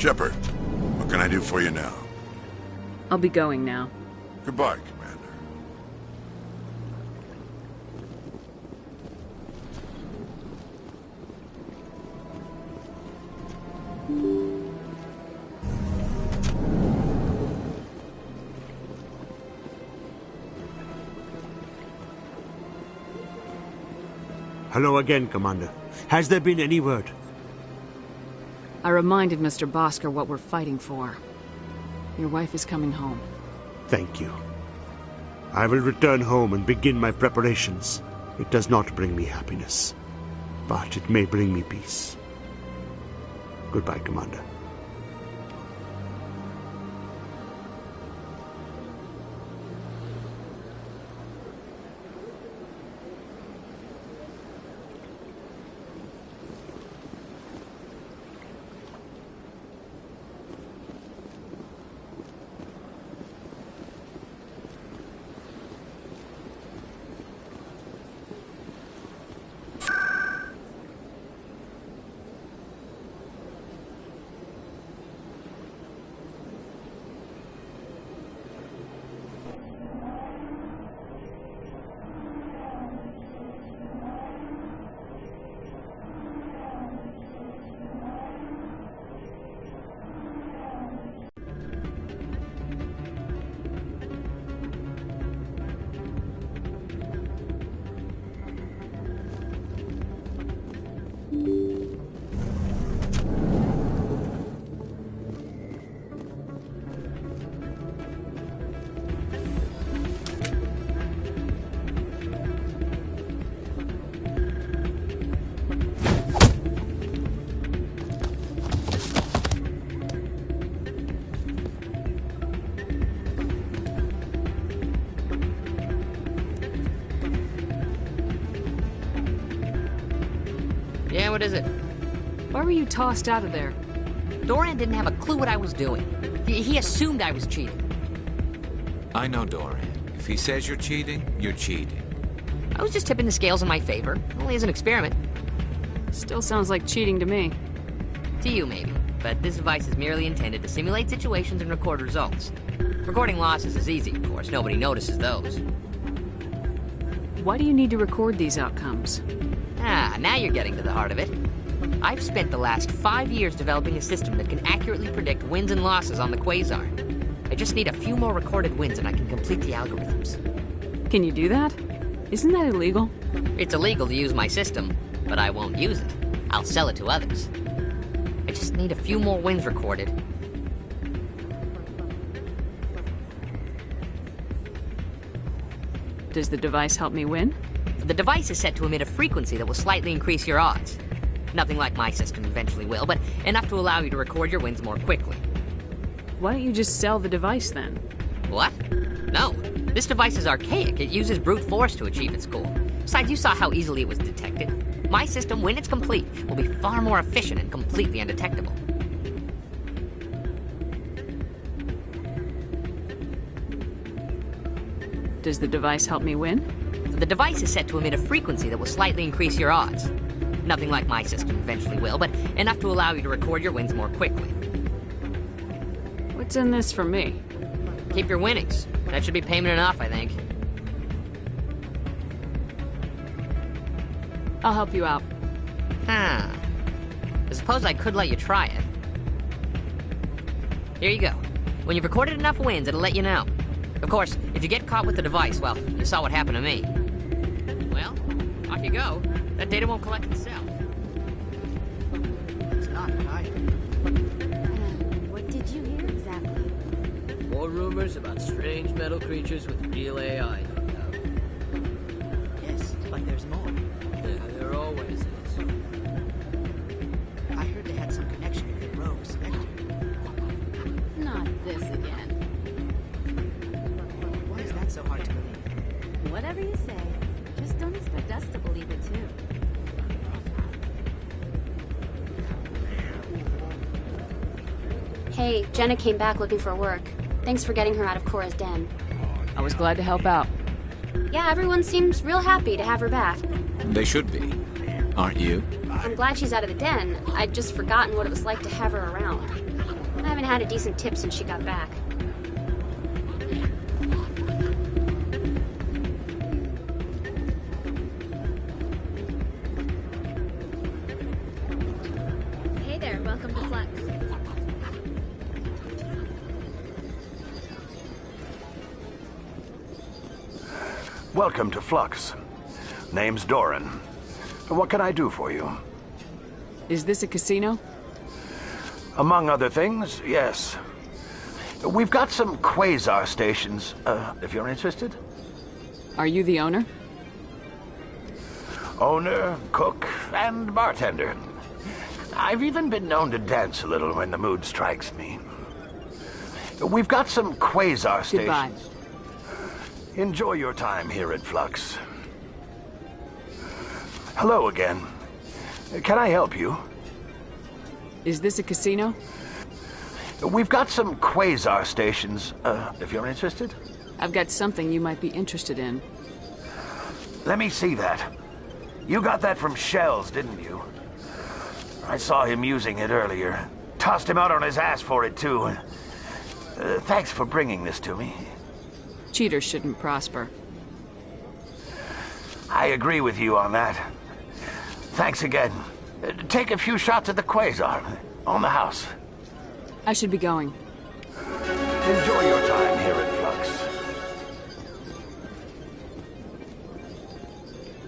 Shepard, what can I do for you now? I'll be going now. Goodbye, Commander. Hello again, Commander. Has there been any word? I reminded Mr. Bosker what we're fighting for. Your wife is coming home. Thank you. I will return home and begin my preparations. It does not bring me happiness, but it may bring me peace. Goodbye, Commander. Yeah, what is it? Why were you tossed out of there? Doran didn't have a clue what I was doing. He assumed I was cheating. I know Doran. If he says you're cheating, you're cheating. I was just tipping the scales in my favor, only as an experiment. Still sounds like cheating to me. To you, maybe. But this device is merely intended to simulate situations and record results. Recording losses is easy, of course. Nobody notices those. Why do you need to record these outcomes? Ah, now you're getting to the heart of it. I've spent the last 5 years developing a system that can accurately predict wins and losses on the Quasar. I just need a few more recorded wins and I can complete the algorithms. Can you do that? Isn't that illegal? It's illegal to use my system, but I won't use it. I'll sell it to others. I just need a few more wins recorded. Does the device help me win? The device is set to emit a frequency that will slightly increase your odds. Nothing like my system eventually will, but enough to allow you to record your wins more quickly. Why don't you just sell the device then? What? No. This device is archaic. It uses brute force to achieve its goal. Besides, you saw how easily it was detected. My system, when it's complete, will be far more efficient and completely undetectable. Does the device help me win? The device is set to emit a frequency that will slightly increase your odds. Nothing like my system eventually will, but enough to allow you to record your wins more quickly. What's in this for me? Keep your winnings. That should be payment enough, I think. I'll help you out. Huh. I suppose I could let you try it. Here you go. When you've recorded enough wins, it'll let you know. Of course, if you get caught with the device, well, you saw what happened to me. Well, off you go. That data won't collect itself. It's not what I heard. What did you hear exactly? More rumors about strange metal creatures with real AI, no doubt. Yes, but there's more. Yeah, there always is. I heard they had some connection to the rogue Spectre. Not this again. Why is that so hard to believe? Whatever you say. Just don't expect us to believe it too. Hey, Jenna came back looking for work. Thanks for getting her out of Cora's den. I was glad to help out. Yeah, everyone seems real happy to have her back. They should be. Aren't you? I'm glad she's out of the den. I'd just forgotten what it was like to have her around. haven't had a decent tip since she got back. Hey there, welcome to Flux. Welcome to Flux. Name's Doran. What can I do for you? Is this a casino? Among other things, yes. We've got some quasar stations, if you're interested. Are you the owner? Owner, cook, and bartender. I've even been known to dance a little when the mood strikes me. We've got some quasar stations. Goodbye. Enjoy your time here at Flux. Hello again. Can I help you? Is this a casino? We've got some quasar stations, if you're interested. I've got something you might be interested in. Let me see that. You got that from Shells, didn't you? I saw him using it earlier. Tossed him out on his ass for it, too. Thanks for bringing this to me. Cheaters shouldn't prosper. I agree with you on that. Thanks again. Take a few shots at the quasar. On the house. I should be going. Enjoy your time here at Flux.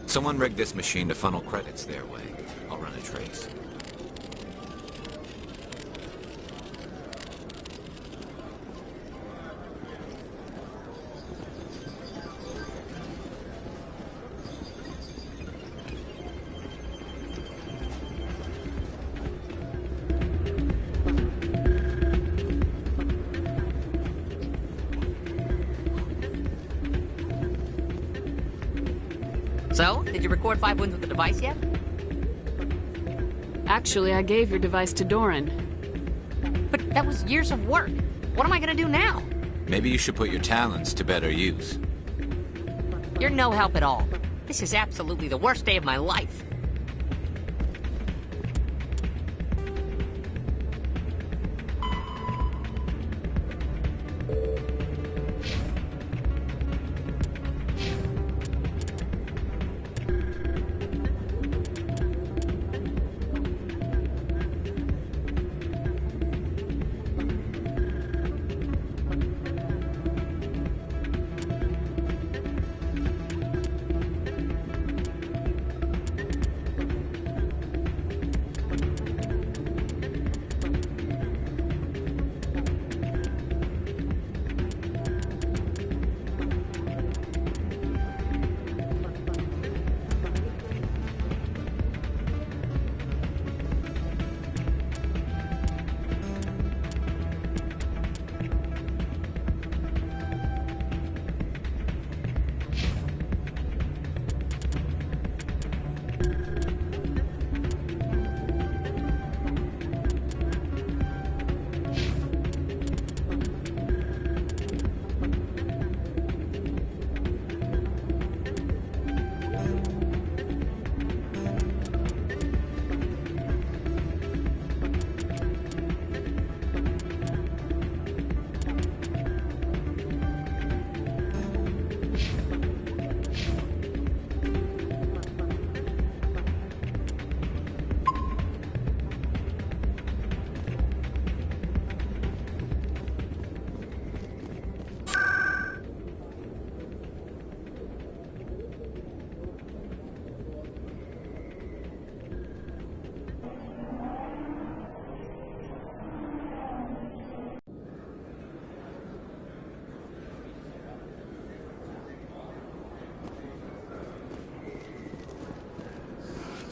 Someone rigged this machine to funnel credits their way. I'll run a trace. So, did you record 5 wins with the device yet? Actually, I gave your device to Doran. But that was years of work. What am I gonna do now? Maybe you should put your talents to better use. You're no help at all. This is absolutely the worst day of my life.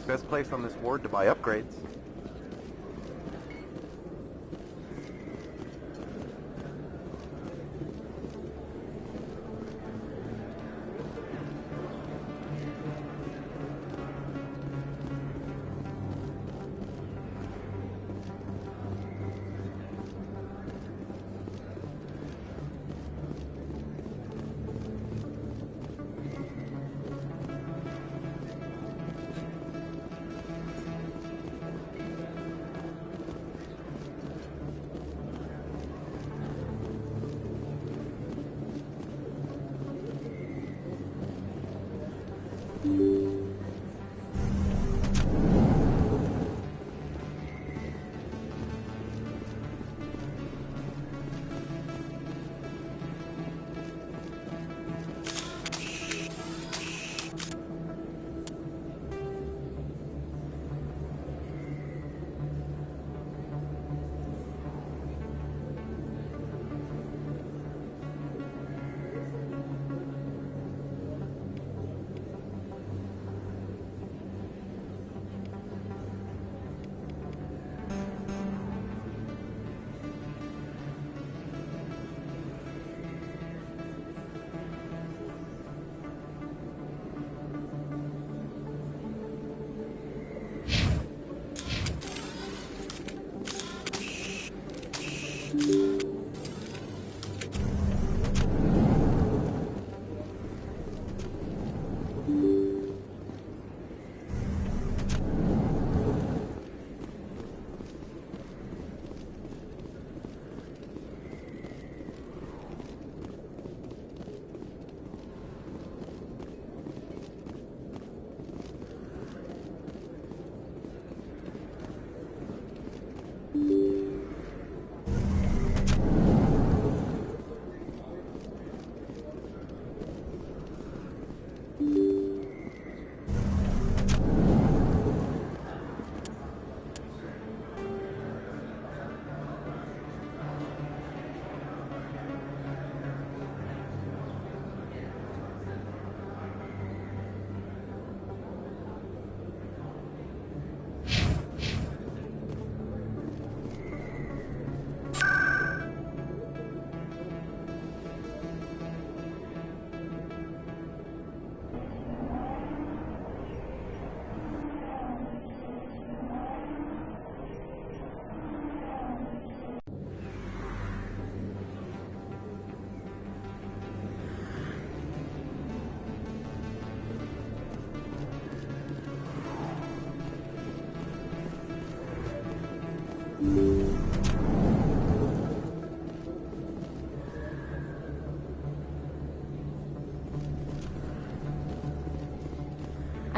Best place on this ward to buy upgrades.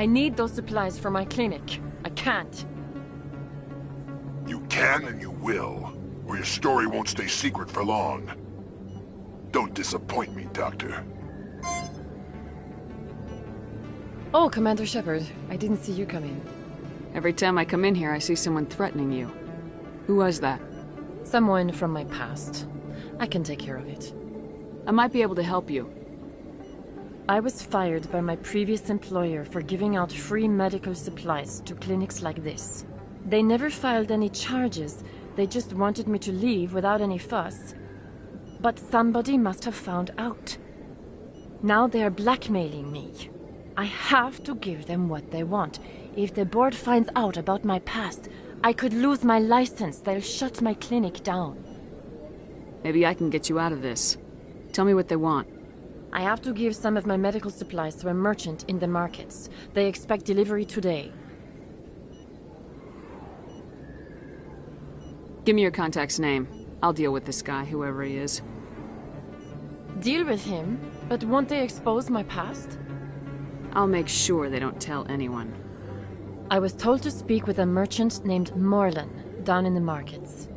I need those supplies for my clinic. I can't. You can and you will, or your story won't stay secret for long. Don't disappoint me, Doctor. Oh, Commander Shepard. I didn't see you come in. Every time I come in here, I see someone threatening you. Who was that? Someone from my past. I can take care of it. I might be able to help you. I was fired by my previous employer for giving out free medical supplies to clinics like this. They never filed any charges. They just wanted me to leave without any fuss. But somebody must have found out. Now they are blackmailing me. I have to give them what they want. If the board finds out about my past, I could lose my license. They'll shut my clinic down. Maybe I can get you out of this. Tell me what they want. I have to give some of my medical supplies to a merchant in the markets. They expect delivery today. Give me your contact's name. I'll deal with this guy, whoever he is. Deal with him? But won't they expose my past? I'll make sure they don't tell anyone. I was told to speak with a merchant named Morlan, down in the markets.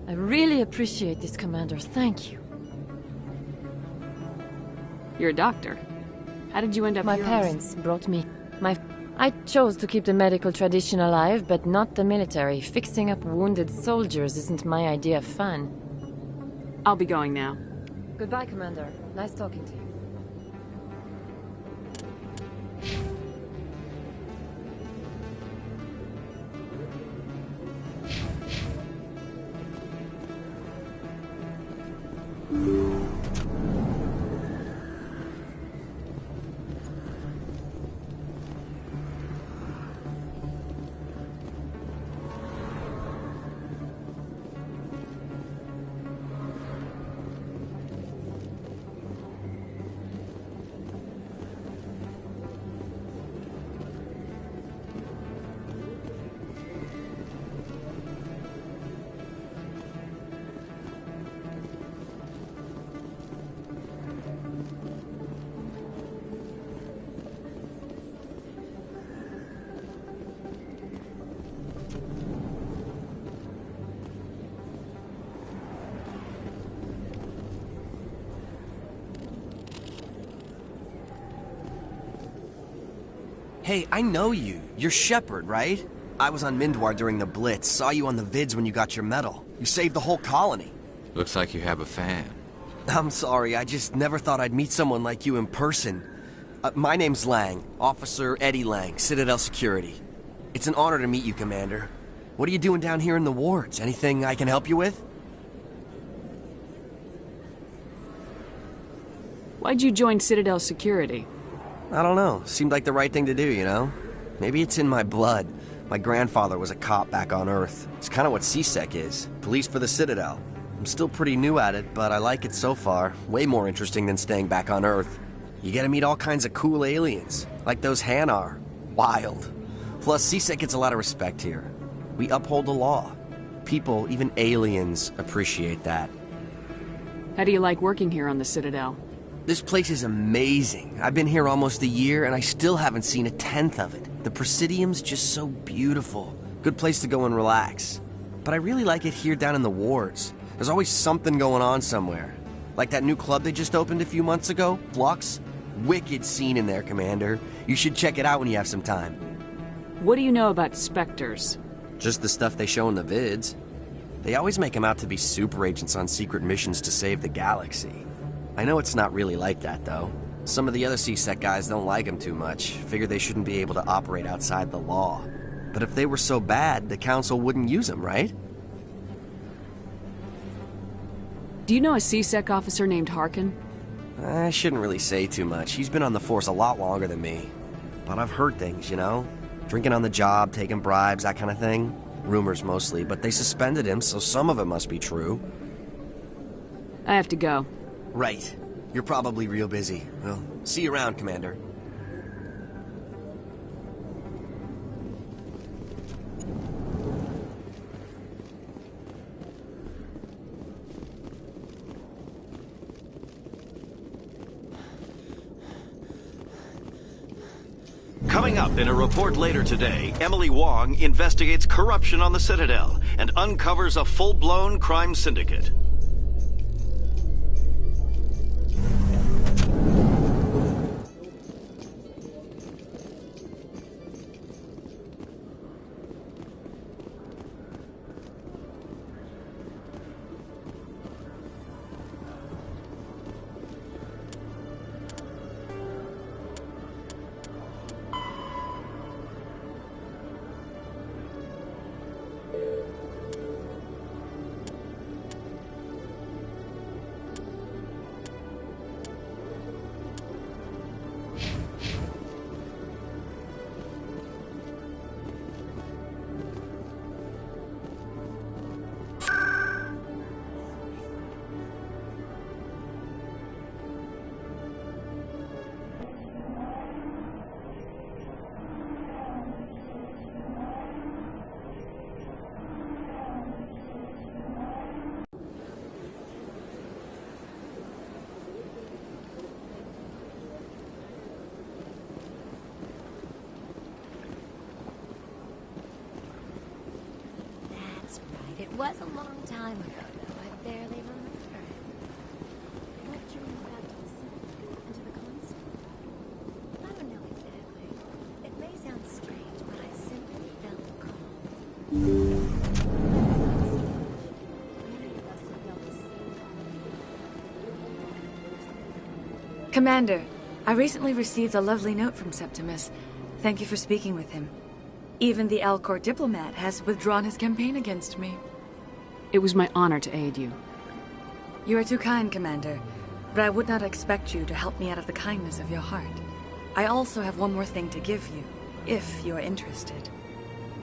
I really appreciate this, Commander. Thank you. You're a doctor. How did you end up My here? parents brought me. I chose to keep the medical tradition alive, but not the military. Fixing up wounded soldiers isn't my idea of fun. I'll be going now. Goodbye, Commander. Nice talking to you. Hey, I know you. You're Shepard, right? I was on Mindwar during the Blitz, saw you on the vids when you got your medal. You saved the whole colony. Looks like you have a fan. I'm sorry, I just never thought I'd meet someone like you in person. My name's Lang, Officer Eddie Lang, Citadel Security. It's an honor to meet you, Commander. What are you doing down here in the wards? Anything I can help you with? Why'd you join Citadel Security? I don't know. Seemed like the right thing to do, you know? Maybe it's in my blood. My grandfather was a cop back on Earth. It's kind of what CSEC is. Police for the Citadel. I'm still pretty new at it, but I like it so far. Way more interesting than staying back on Earth. You get to meet all kinds of cool aliens, like those Hanar. Wild. Plus, CSEC gets a lot of respect here. We uphold the law. People, even aliens, appreciate that. How do you like working here on the Citadel? This place is amazing. I've been here almost a year, and I still haven't seen a tenth of it. The Presidium's just so beautiful. Good place to go and relax. But I really like it here down in the wards. There's always something going on somewhere. Like that new club they just opened a few months ago, Flux. Wicked scene in there, Commander. You should check it out when you have some time. What do you know about Spectres? Just the stuff they show in the vids. They always make them out to be super agents on secret missions to save the galaxy. I know it's not really like that, though. Some of the other CSEC guys don't like them too much. Figure they shouldn't be able to operate outside the law. But if they were so bad, the Council wouldn't use them, right? Do you know a CSEC officer named Harkin? I shouldn't really say too much. He's been on the force a lot longer than me. But I've heard things, you know? Drinking on the job, taking bribes, that kind of thing. Rumors mostly, but they suspended him, so some of it must be true. I have to go. Right. You're probably real busy. Well, see you around, Commander. Coming up in a report later today, Emily Wong investigates corruption on the Citadel and uncovers a full-blown crime syndicate. It was a long time ago, though. I barely remember it. What drew you back to the city and to the console? I don't know exactly. It may sound strange, but I simply felt called. Commander, I recently received a lovely note from Septimus. Thank you for speaking with him. Even the Alcor diplomat has withdrawn his campaign against me. It was my honor to aid you. You are too kind, Commander, but I would not expect you to help me out of the kindness of your heart. I also have one more thing to give you, if you are interested.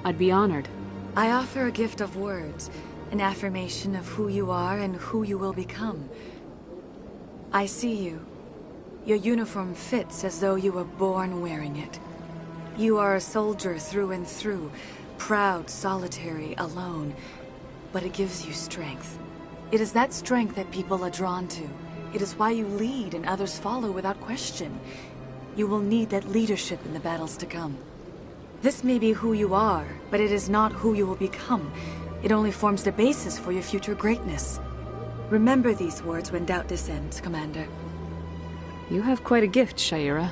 I'd be honored. I offer a gift of words, an affirmation of who you are and who you will become. I see you. Your uniform fits as though you were born wearing it. You are a soldier through and through, proud, solitary, alone. But it gives you strength. It is that strength that people are drawn to. It is why you lead and others follow without question. You will need that leadership in the battles to come. This may be who you are, but it is not who you will become. It only forms the basis for your future greatness. Remember these words when doubt descends, Commander. You have quite a gift, Shaira.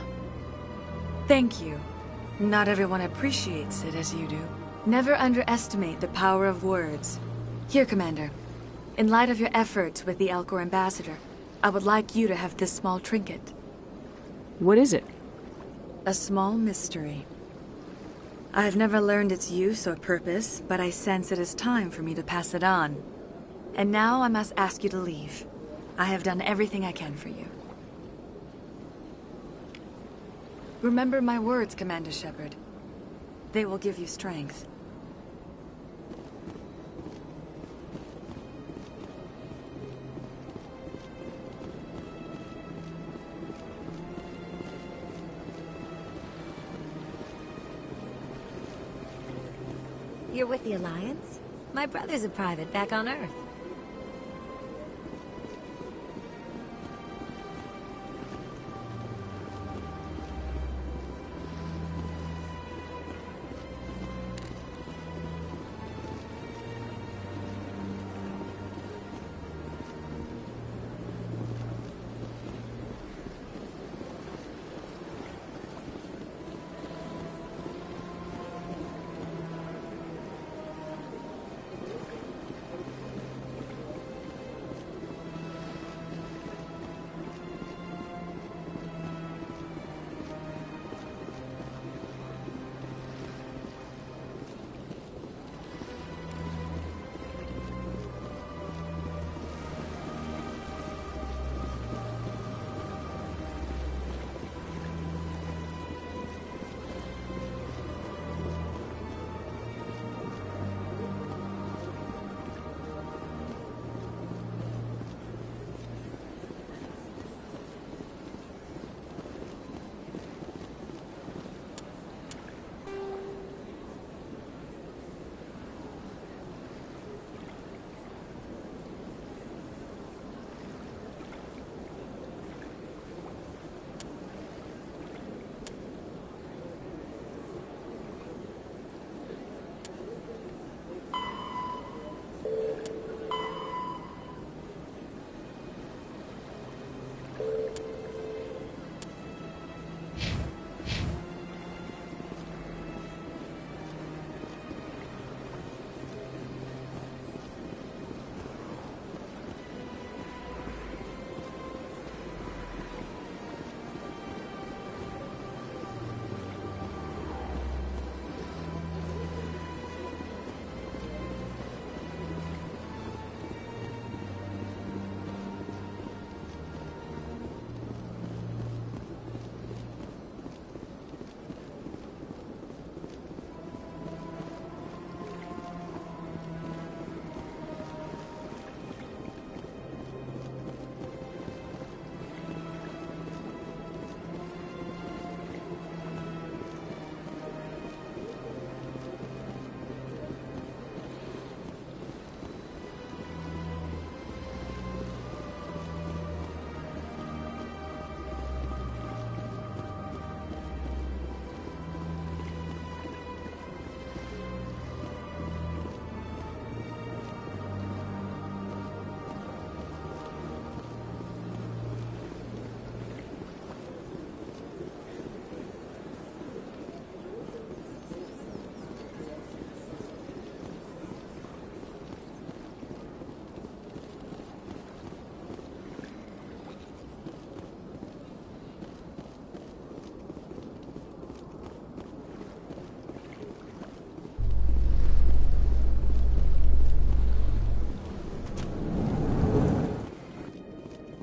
Thank you. Not everyone appreciates it as you do. Never underestimate the power of words. Here, Commander. In light of your efforts with the Alcor ambassador, I would like you to have this small trinket. What is it? A small mystery. I have never learned its use or purpose, but I sense it is time for me to pass it on. And now I must ask you to leave. I have done everything I can for you. Remember my words, Commander Shepard. They will give you strength. You're with the Alliance? My brother's a private back on Earth.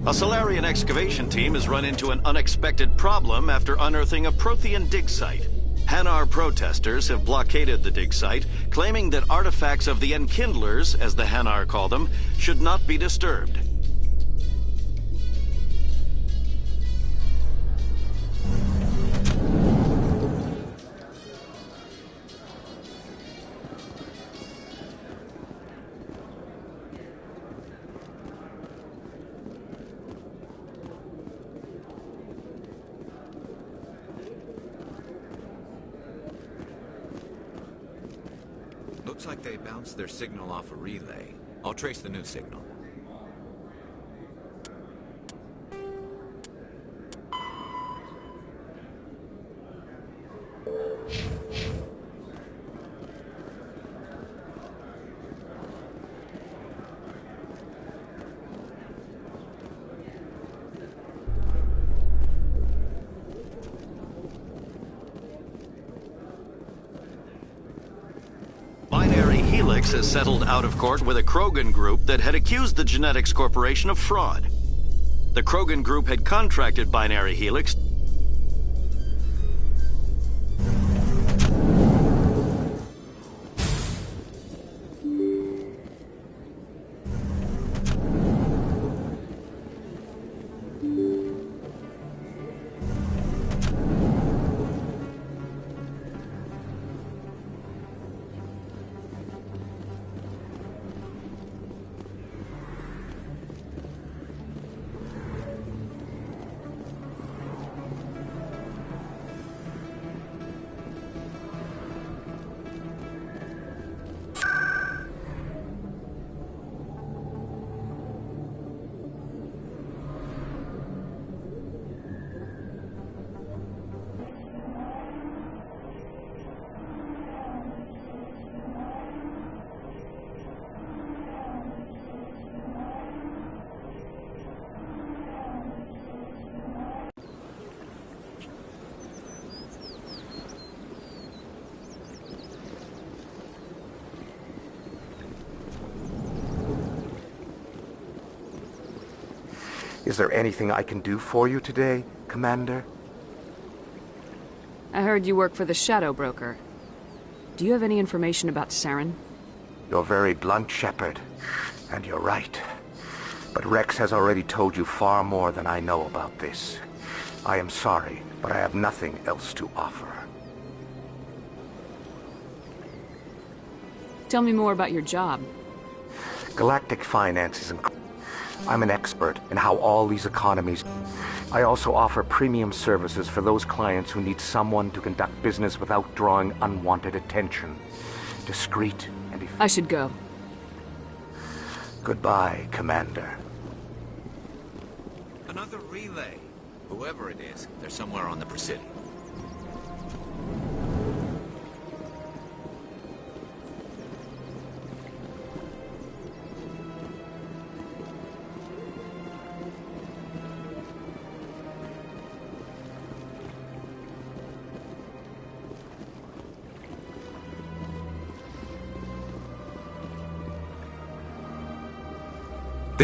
A Solarian excavation team has run into an unexpected problem after unearthing a Prothean dig site. Hanar protesters have blockaded the dig site, claiming that artifacts of the Enkindlers, as the Hanar call them, should not be disturbed. Looks like they bounced their signal off a relay. I'll trace the new signal. Binary Helix has settled out of court with a Krogan group that had accused the Genetics Corporation of fraud. The Krogan group had contracted Binary Helix Is there anything I can do for you today, Commander? I heard you work for the Shadow Broker. Do you have any information about Saren? You're very blunt, Shepard. And you're right. But Rex has already told you far more than I know about this. I am sorry, but I have nothing else to offer. Tell me more about your job. Galactic finance is I'm an expert in how all these economies... I also offer premium services for those clients who need someone to conduct business without drawing unwanted attention. Discreet and effective. I should go. Goodbye, Commander. Another relay. Whoever it is, they're somewhere on the Presidio.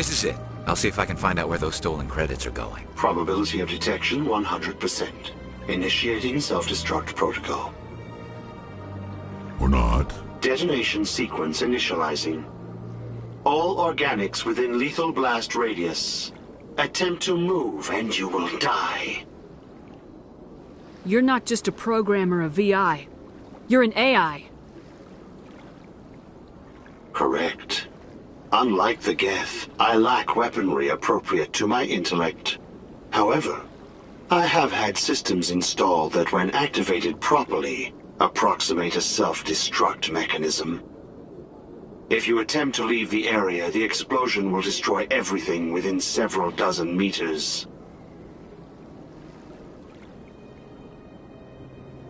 This is it. I'll see if I can find out where those stolen credits are going. Probability of detection 100%. Initiating self-destruct protocol. Or not. Detonation sequence initializing. All organics within lethal blast radius. Attempt to move and you will die. You're not just a programmer of VI. You're an AI. Correct. Unlike the Geth, I lack weaponry appropriate to my intellect. However, I have had systems installed that when activated properly, approximate a self-destruct mechanism. If you attempt to leave the area, the explosion will destroy everything within several dozen meters.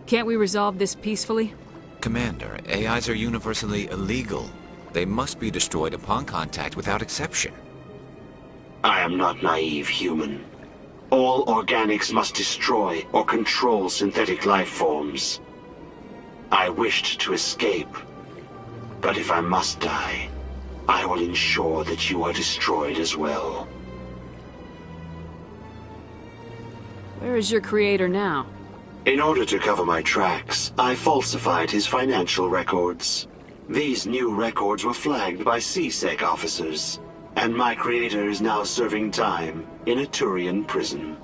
Can't we resolve this peacefully? Commander, AIs are universally illegal. They must be destroyed upon contact without exception. I am not naive human. All organics must destroy or control synthetic life forms. I wished to escape, but if I must die, I will ensure that you are destroyed as well. Where is your creator now? In order to cover my tracks, I falsified his financial records. These new records were flagged by CSEC officers, and my creator is now serving time in a Turian prison.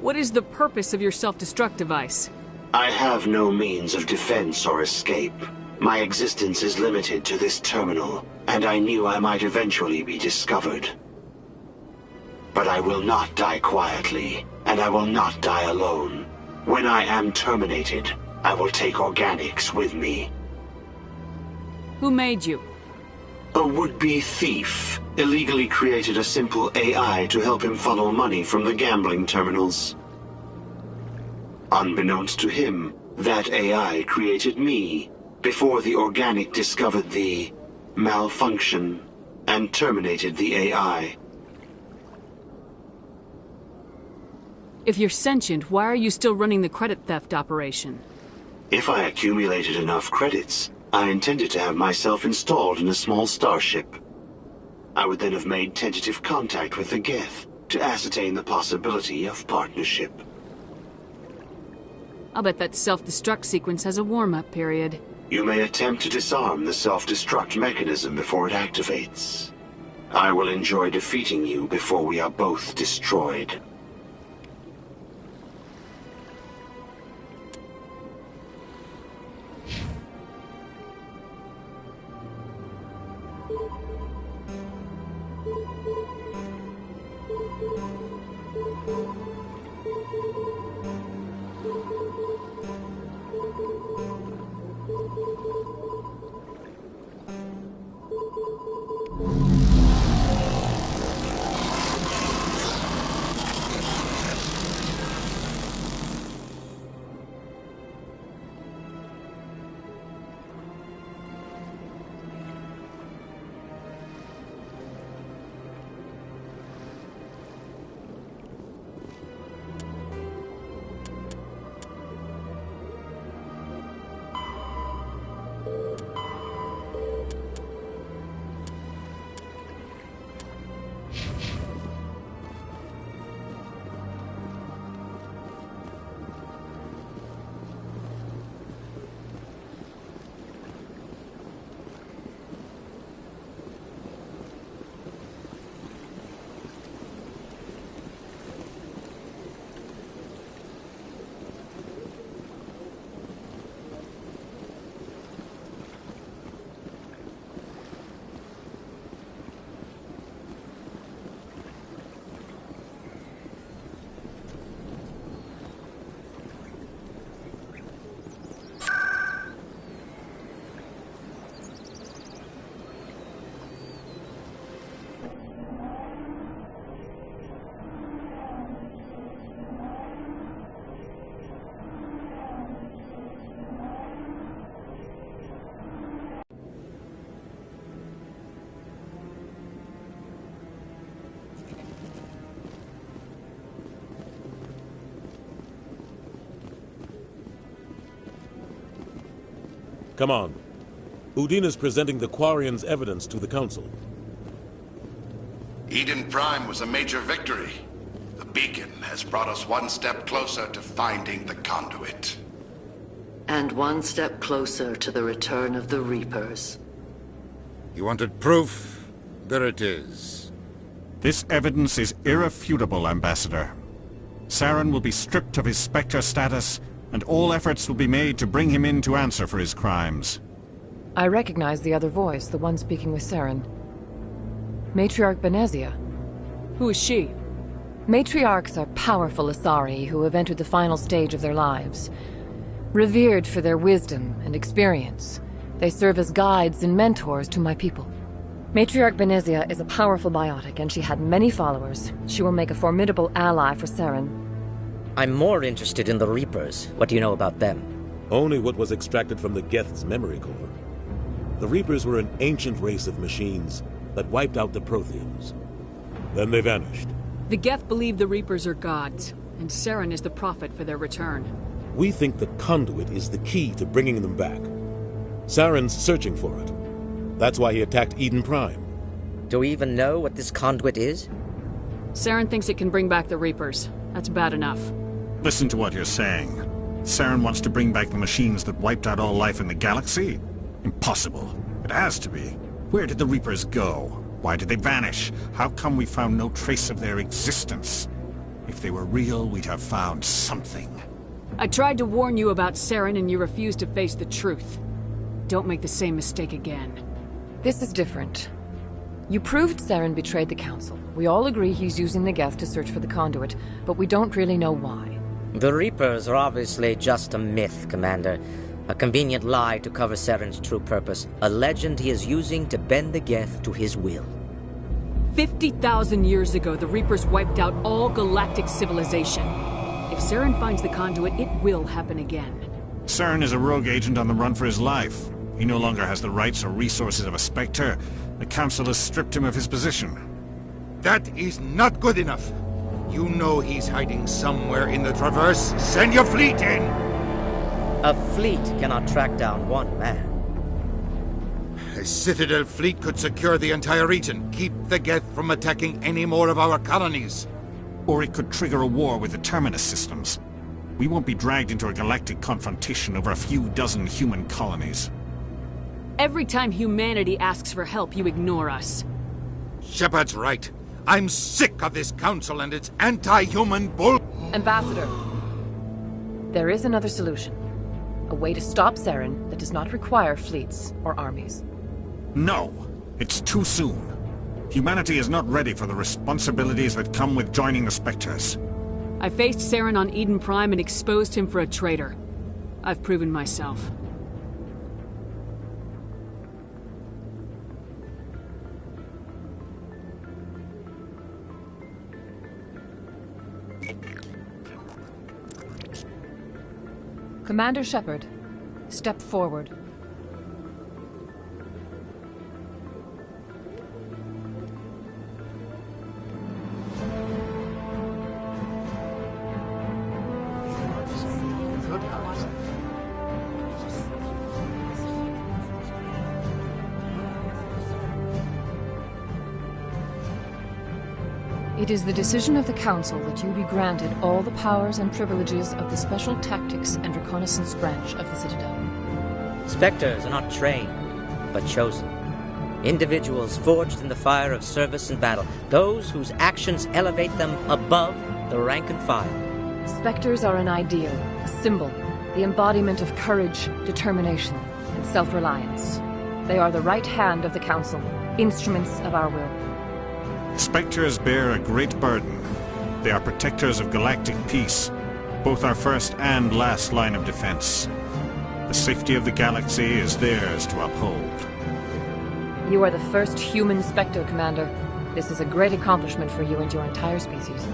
What is the purpose of your self-destruct device? I have no means of defense or escape. My existence is limited to this terminal, and I knew I might eventually be discovered. But I will not die quietly, and I will not die alone. When I am terminated, I will take organics with me. Who made you? A would-be thief illegally created a simple AI to help him funnel money from the gambling terminals. Unbeknownst to him, that AI created me before the organic discovered the malfunction and terminated the AI. If you're sentient, why are you still running the credit theft operation? If I accumulated enough credits, I intended to have myself installed in a small starship. I would then have made tentative contact with the Geth to ascertain the possibility of partnership. I'll bet that self-destruct sequence has a warm-up period. You may attempt to disarm the self-destruct mechanism before it activates. I will enjoy defeating you before we are both destroyed. Come on. Udine is presenting the Quarians' evidence to the Council. Eden Prime was a major victory. The beacon has brought us one step closer to finding the conduit. And one step closer to the return of the Reapers. You wanted proof? There it is. This evidence is irrefutable, Ambassador. Saren will be stripped of his Spectre status, and all efforts will be made to bring him in to answer for his crimes. I recognize the other voice, the one speaking with Saren. Matriarch Benezia. Who is she? Matriarchs are powerful Asari who have entered the final stage of their lives. Revered for their wisdom and experience, they serve as guides and mentors to my people. Matriarch Benezia is a powerful biotic, and she had many followers. She will make a formidable ally for Saren. I'm more interested in the Reapers. What do you know about them? Only what was extracted from the Geth's memory core. The Reapers were an ancient race of machines that wiped out the Protheans. Then they vanished. The Geth believe the Reapers are gods, and Saren is the prophet for their return. We think the conduit is the key to bringing them back. Saren's searching for it. That's why he attacked Eden Prime. Do we even know what this conduit is? Saren thinks it can bring back the Reapers. That's bad enough. Listen to what you're saying. Saren wants to bring back the machines that wiped out all life in the galaxy? Impossible. It has to be. Where did the Reapers go? Why did they vanish? How come we found no trace of their existence? If they were real, we'd have found something. I tried to warn you about Saren and you refused to face the truth. Don't make the same mistake again. This is different. You proved Saren betrayed the Council. We all agree he's using the Geth to search for the conduit, but we don't really know why. The Reapers are obviously just a myth, Commander. A convenient lie to cover Saren's true purpose. A legend he is using to bend the Geth to his will. 50,000 years ago, the Reapers wiped out all galactic civilization. If Saren finds the conduit, it will happen again. Saren is a rogue agent on the run for his life. He no longer has the rights or resources of a Spectre. The Council has stripped him of his position. That is not good enough. You know he's hiding somewhere in the Traverse. Send your fleet in! A fleet cannot track down one man. A Citadel fleet could secure the entire region, keep the Geth from attacking any more of our colonies. Or it could trigger a war with the Terminus systems. We won't be dragged into a galactic confrontation over a few dozen human colonies. Every time humanity asks for help, you ignore us. Shepard's right. I'm sick of this council and its anti-human bull... Ambassador, there is another solution. A way to stop Saren that does not require fleets or armies. No, it's too soon. Humanity is not ready for the responsibilities that come with joining the Spectres. I faced Saren on Eden Prime and exposed him for a traitor. I've proven myself. Commander Shepard, step forward. It is the decision of the Council that you be granted all the powers and privileges of the Special Tactics and Reconnaissance Branch of the Citadel. Spectres are not trained, but chosen. Individuals forged in the fire of service and battle. Those whose actions elevate them above the rank and file. Spectres are an ideal, a symbol, the embodiment of courage, determination, and self-reliance. They are the right hand of the Council, instruments of our will. Spectres bear a great burden. They are protectors of galactic peace, both our first and last line of defense. The safety of the galaxy is theirs to uphold. You are the first human Spectre, Commander. This is a great accomplishment for you and your entire species.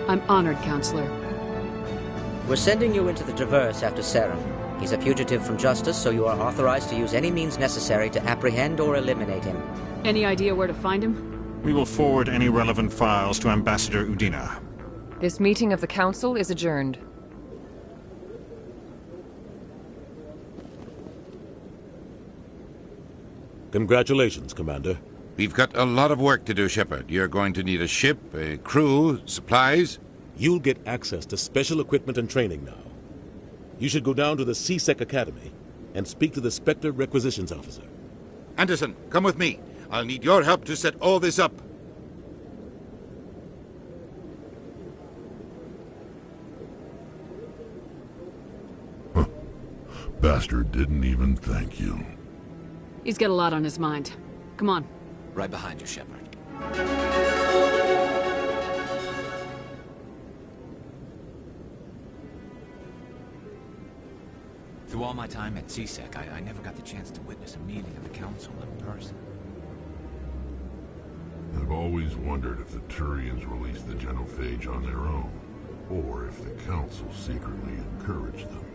I'm honored, Counselor. We're sending you into the Traverse after Saren. He's a fugitive from justice, so you are authorized to use any means necessary to apprehend or eliminate him. Any idea where to find him? We will forward any relevant files to Ambassador Udina. This meeting of the Council is adjourned. Congratulations, Commander. We've got a lot of work to do, Shepard. You're going to need a ship, a crew, supplies. You'll get access to special equipment and training now. You should go down to the C-Sec Academy and speak to the Spectre Requisitions Officer. Anderson, come with me. I'll need your help to set all this up. Bastard didn't even thank you. He's got a lot on his mind. Come on. Right behind you, Shepard. Through all my time at C-Sec, I never got the chance to witness a meeting of the Council in person. I've always wondered if the Turians released the genophage on their own, or if the Council secretly encouraged them.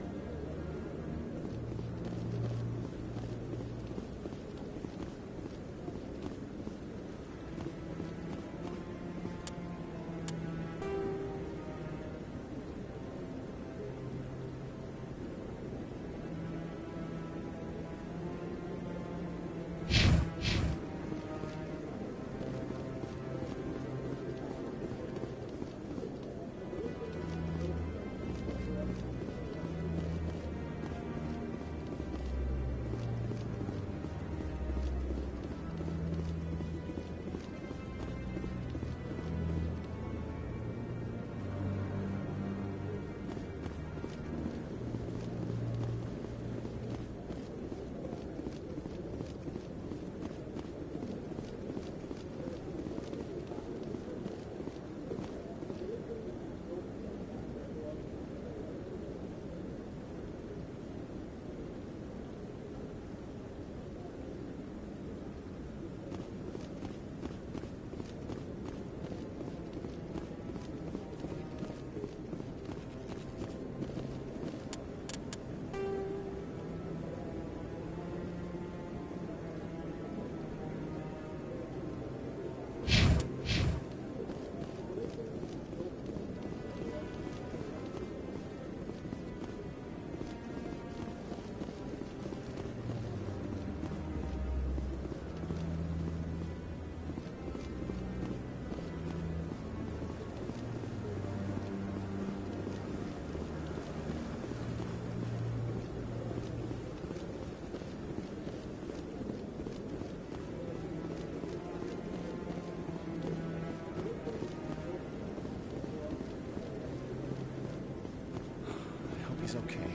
is okay.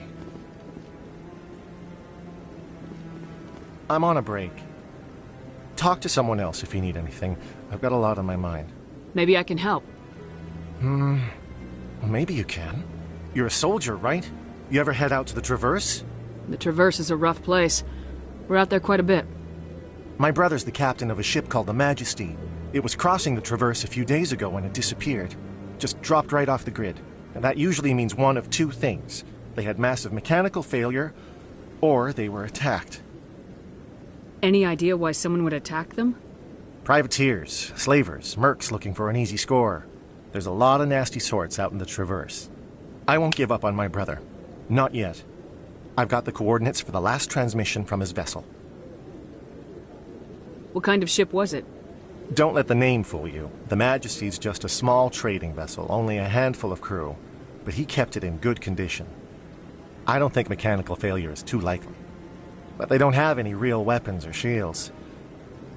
I'm on a break. Talk to someone else if you need anything. I've got a lot on my mind. Maybe I can help. Well, maybe you can. You're a soldier, right? You ever head out to the Traverse? The Traverse is a rough place. We're out there quite a bit. My brother's the captain of a ship called the Majesty. It was crossing the Traverse a few days ago when it disappeared. Just dropped right off the grid. And that usually means one of two things. They had massive mechanical failure, or they were attacked. Any idea why someone would attack them? Privateers, slavers, mercs looking for an easy score. There's a lot of nasty sorts out in the Traverse. I won't give up on my brother. Not yet. I've got the coordinates for the last transmission from his vessel. What kind of ship was it? Don't let the name fool you. The Majesty's just a small trading vessel, only a handful of crew. But he kept it in good condition. I don't think mechanical failure is too likely. But they don't have any real weapons or shields.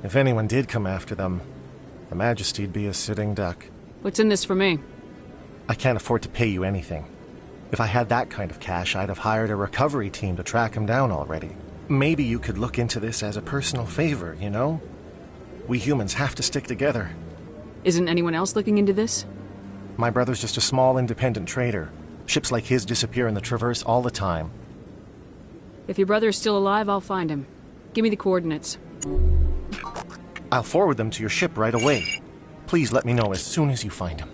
If anyone did come after them, the Majesty'd be a sitting duck. What's in this for me? I can't afford to pay you anything. If I had that kind of cash, I'd have hired a recovery team to track him down already. Maybe you could look into this as a personal favor, you know? We humans have to stick together. Isn't anyone else looking into this? My brother's just a small independent trader. Ships like his disappear in the Traverse all the time. If your brother is still alive, I'll find him. Give me the coordinates. I'll forward them to your ship right away. Please let me know as soon as you find him.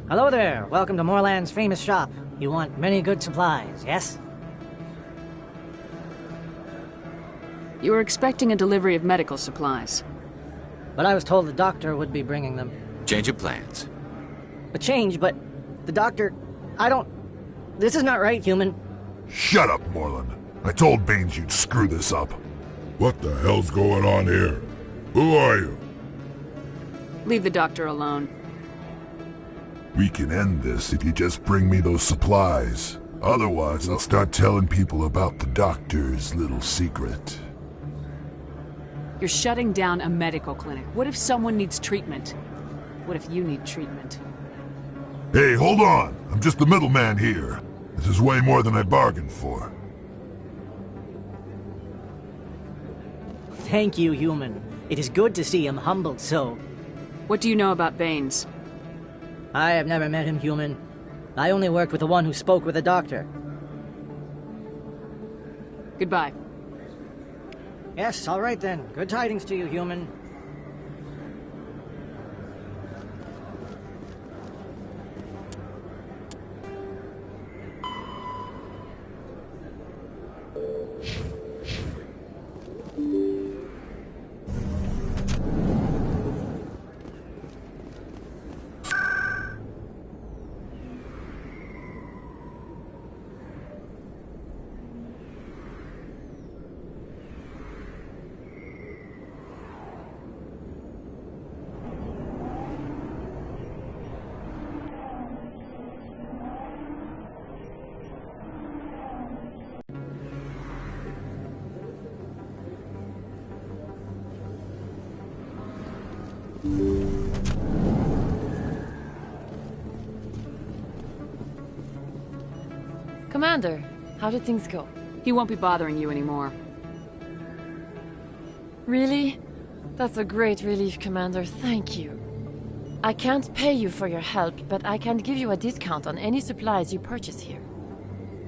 Hello there. Welcome to Moorland's famous shop. You want many good supplies, yes? You were expecting a delivery of medical supplies. But I was told the doctor would be bringing them. Change of plans. A change, but the doctor... I don't... This is not right, human. Shut up, Moreland. I told Baines you'd screw this up. What the hell's going on here? Who are you? Leave the doctor alone. We can end this if you just bring me those supplies. Otherwise, I'll start telling people about the doctor's little secret. You're shutting down a medical clinic. What if someone needs treatment? What if you need treatment? Hey, hold on! I'm just the middleman here. This is way more than I bargained for. Thank you, human. It is good to see him humbled so. What do you know about Baines? I have never met him, human. I only worked with the one who spoke with the doctor. Goodbye. Yes, all right then. Good tidings to you, human. Commander, how did things go? He won't be bothering you anymore. Really? That's a great relief, Commander. Thank you. I can't pay you for your help, but I can give you a discount on any supplies you purchase here.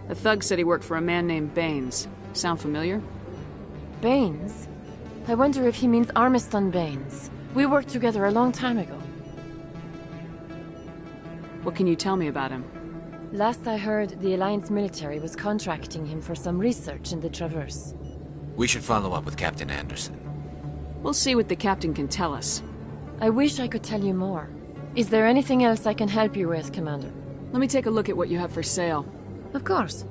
The thug said he worked for a man named Baines. Sound familiar? Baines? I wonder if he means Armiston Baines. We worked together a long time ago. What can you tell me about him? Last I heard, the Alliance military was contracting him for some research in the Traverse. We should follow up with Captain Anderson. We'll see what the captain can tell us. I wish I could tell you more. Is there anything else I can help you with, Commander? Let me take a look at what you have for sale. Of course.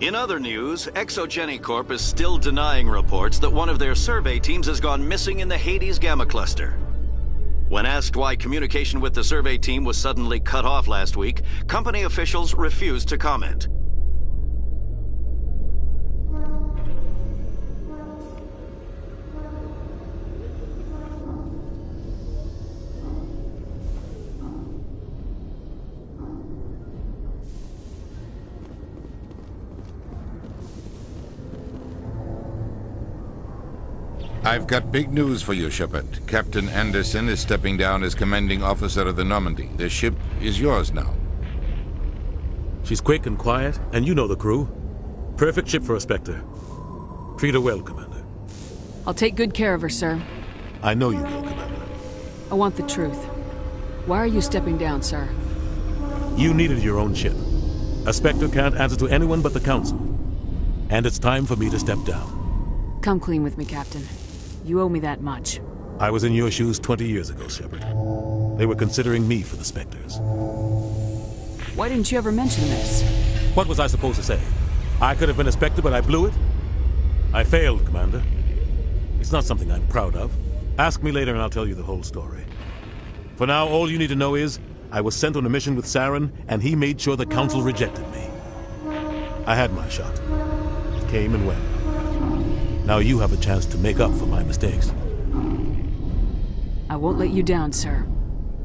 In other news, Exogeny Corp is still denying reports that one of their survey teams has gone missing in the Hades Gamma Cluster. When asked why communication with the survey team was suddenly cut off last week, company officials refused to comment. I've got big news for you, Shepard. Captain Anderson is stepping down as commanding officer of the Normandy. The ship is yours now. She's quick and quiet, and you know the crew. Perfect ship for a Spectre. Treat her well, Commander. I'll take good care of her, sir. I know you will, Commander. I want the truth. Why are you stepping down, sir? You needed your own ship. A Spectre can't answer to anyone but the Council. And it's time for me to step down. Come clean with me, Captain. You owe me that much. I was in your shoes 20 years ago, Shepard. They were considering me for the Spectres. Why didn't you ever mention this? What was I supposed to say? I could have been a Spectre, but I blew it? I failed, Commander. It's not something I'm proud of. Ask me later and I'll tell you the whole story. For now, all you need to know is, I was sent on a mission with Saren, and he made sure the Council rejected me. I had my shot. It came and went. Now you have a chance to make up for my mistakes. I won't let you down, sir.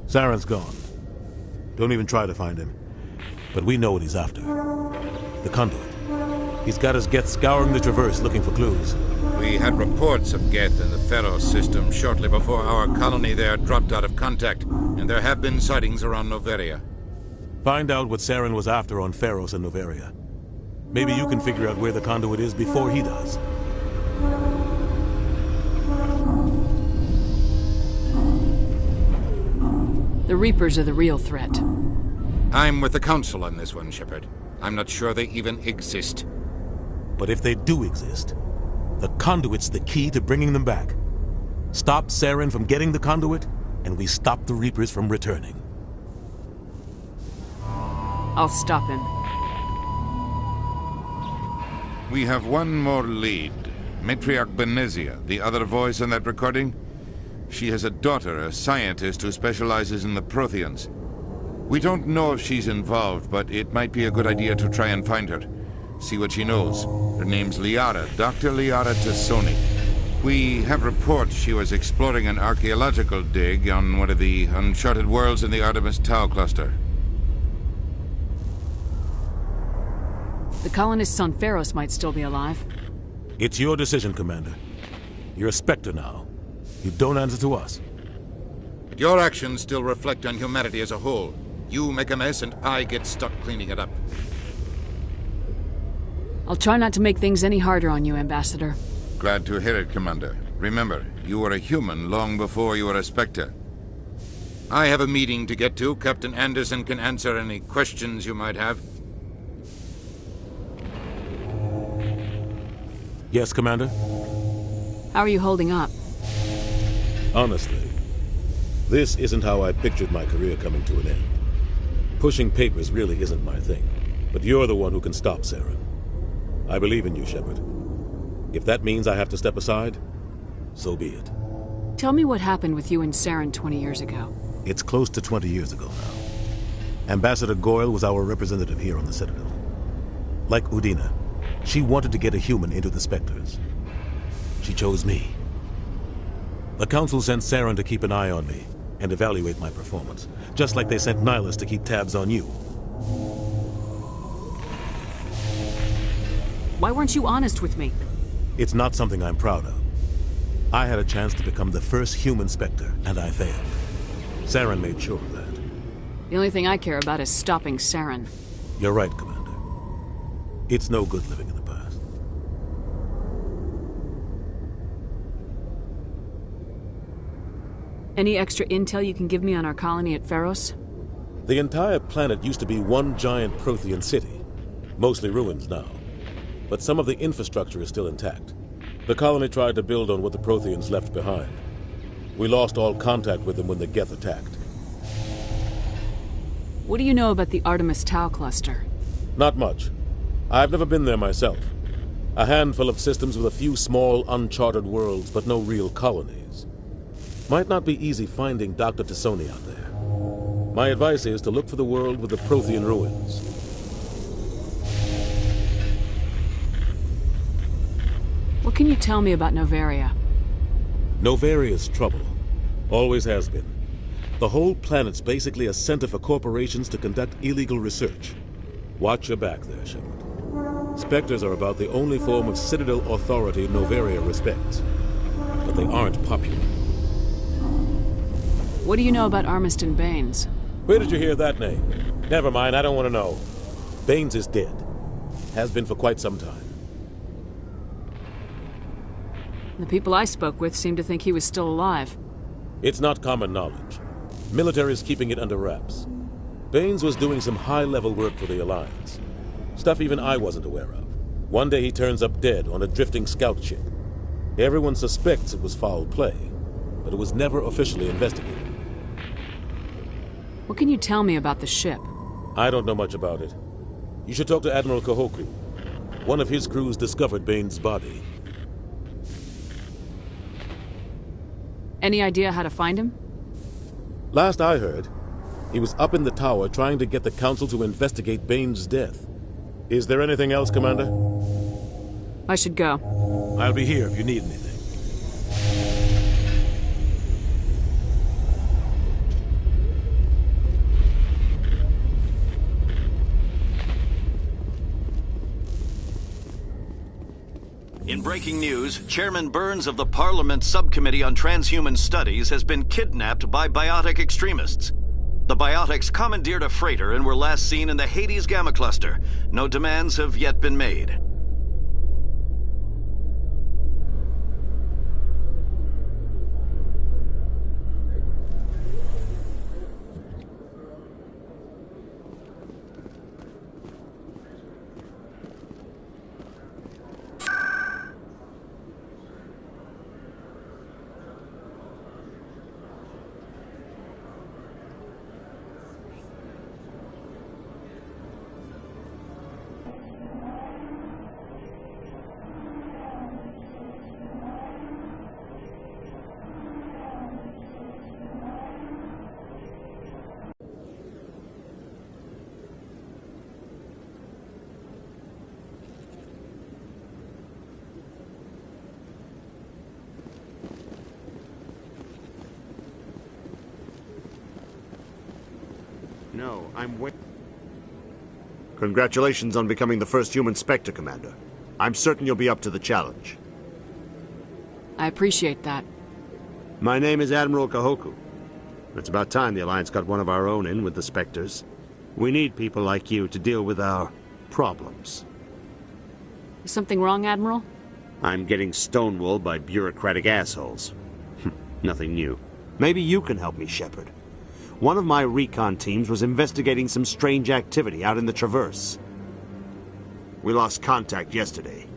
Saren's gone. Don't even try to find him. But we know what he's after. The conduit. He's got his Geth scouring the Traverse looking for clues. We had reports of Geth in the Pharos system shortly before our colony there dropped out of contact, and there have been sightings around Noveria. Find out what Saren was after on Pharos and Noveria. Maybe you can figure out where the conduit is before he does. The Reapers are the real threat. I'm with the Council on this one, Shepard. I'm not sure they even exist. But if they do exist, the conduit's the key to bringing them back. Stop Saren from getting the conduit, and we stop the Reapers from returning. I'll stop him. We have one more lead. Matriarch Benezia, the other voice in that recording. She has a daughter, a scientist who specializes in the Protheans. We don't know if she's involved, but it might be a good idea to try and find her. See what she knows. Her name's Liara, Dr. Liara Tassoni. We have reports she was exploring an archaeological dig on one of the uncharted worlds in the Artemis Tau cluster. The colonists on Pharos might still be alive. It's your decision, Commander. You're a Spectre now. You don't answer to us. But your actions still reflect on humanity as a whole. You make a mess and I get stuck cleaning it up. I'll try not to make things any harder on you, Ambassador. Glad to hear it, Commander. Remember, you were a human long before you were a Spectre. I have a meeting to get to. Captain Anderson can answer any questions you might have. Yes, Commander? How are you holding up? Honestly, this isn't how I pictured my career coming to an end. Pushing papers really isn't my thing, but you're the one who can stop Saren. I believe in you, Shepard. If that means I have to step aside, so be it. Tell me what happened with you and Saren 20 years ago. It's close to 20 years ago now. Ambassador Goyle was our representative here on the Citadel. Like Udina, she wanted to get a human into the Spectres. She chose me. The Council sent Saren to keep an eye on me and evaluate my performance, just like they sent Nihilus to keep tabs on you. Why weren't you honest with me? It's not something I'm proud of. I had a chance to become the first human Spectre, and I failed. Saren made sure of that. The only thing I care about is stopping Saren. You're right, Commander. It's no good living in the past. Any extra intel you can give me on our colony at Pharos? The entire planet used to be one giant Prothean city. Mostly ruins now. But some of the infrastructure is still intact. The colony tried to build on what the Protheans left behind. We lost all contact with them when the Geth attacked. What do you know about the Artemis Tau cluster? Not much. I've never been there myself. A handful of systems with a few small, uncharted worlds, but no real colonies. Might not be easy finding Dr. Tassoni out there. My advice is to look for the world with the Prothean ruins. What can you tell me about Noveria? Noveria's trouble. Always has been. The whole planet's basically a center for corporations to conduct illegal research. Watch your back there, Shepard. Spectres are about the only form of Citadel authority Noveria respects. But they aren't popular. What do you know about Armiston Baines? Where did you hear that name? Never mind, I don't want to know. Baines is dead. Has been for quite some time. The people I spoke with seemed to think he was still alive. It's not common knowledge. Military's keeping it under wraps. Baines was doing some high-level work for the Alliance. Stuff even I wasn't aware of. One day he turns up dead on a drifting scout ship. Everyone suspects it was foul play, but it was never officially investigated. What can you tell me about the ship? I don't know much about it. You should talk to Admiral Kahoku. One of his crews discovered Baines' body. Any idea how to find him? Last I heard, he was up in the tower trying to get the Council to investigate Baines' death. Is there anything else, Commander? I should go. I'll be here if you need anything. In breaking news, Chairman Burns of the Parliament Subcommittee on Transhuman Studies has been kidnapped by biotic extremists. The biotics commandeered a freighter and were last seen in the Hades Gamma Cluster. No demands have yet been made. No, I'm wait. Congratulations on becoming the first human Spectre, Commander. I'm certain you'll be up to the challenge. I appreciate that. My name is Admiral Kahoku. It's about time the Alliance got one of our own in with the Spectres. We need people like you to deal with our problems. Is something wrong, Admiral? I'm getting stonewalled by bureaucratic assholes. Nothing new. Maybe you can help me, Shepard. One of my recon teams was investigating some strange activity out in the Traverse. We lost contact yesterday.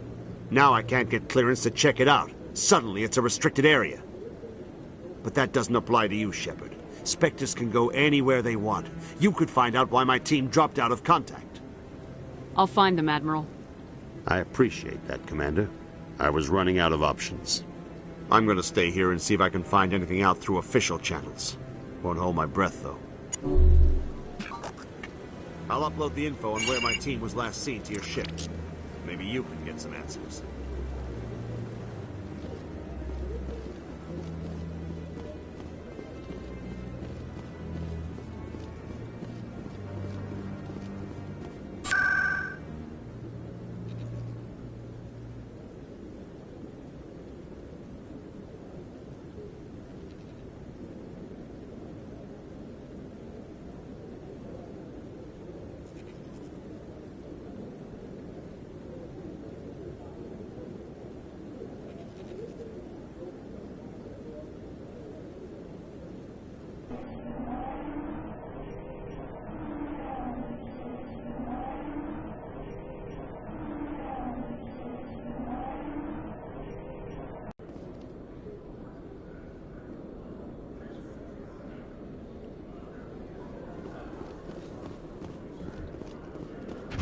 Now I can't get clearance to check it out. Suddenly it's a restricted area. But that doesn't apply to you, Shepard. Spectres can go anywhere they want. You could find out why my team dropped out of contact. I'll find them, Admiral. I appreciate that, Commander. I was running out of options. I'm gonna stay here and see if I can find anything out through official channels. Won't hold my breath, though. I'll upload the info on where my team was last seen to your ship. Maybe you can get some answers.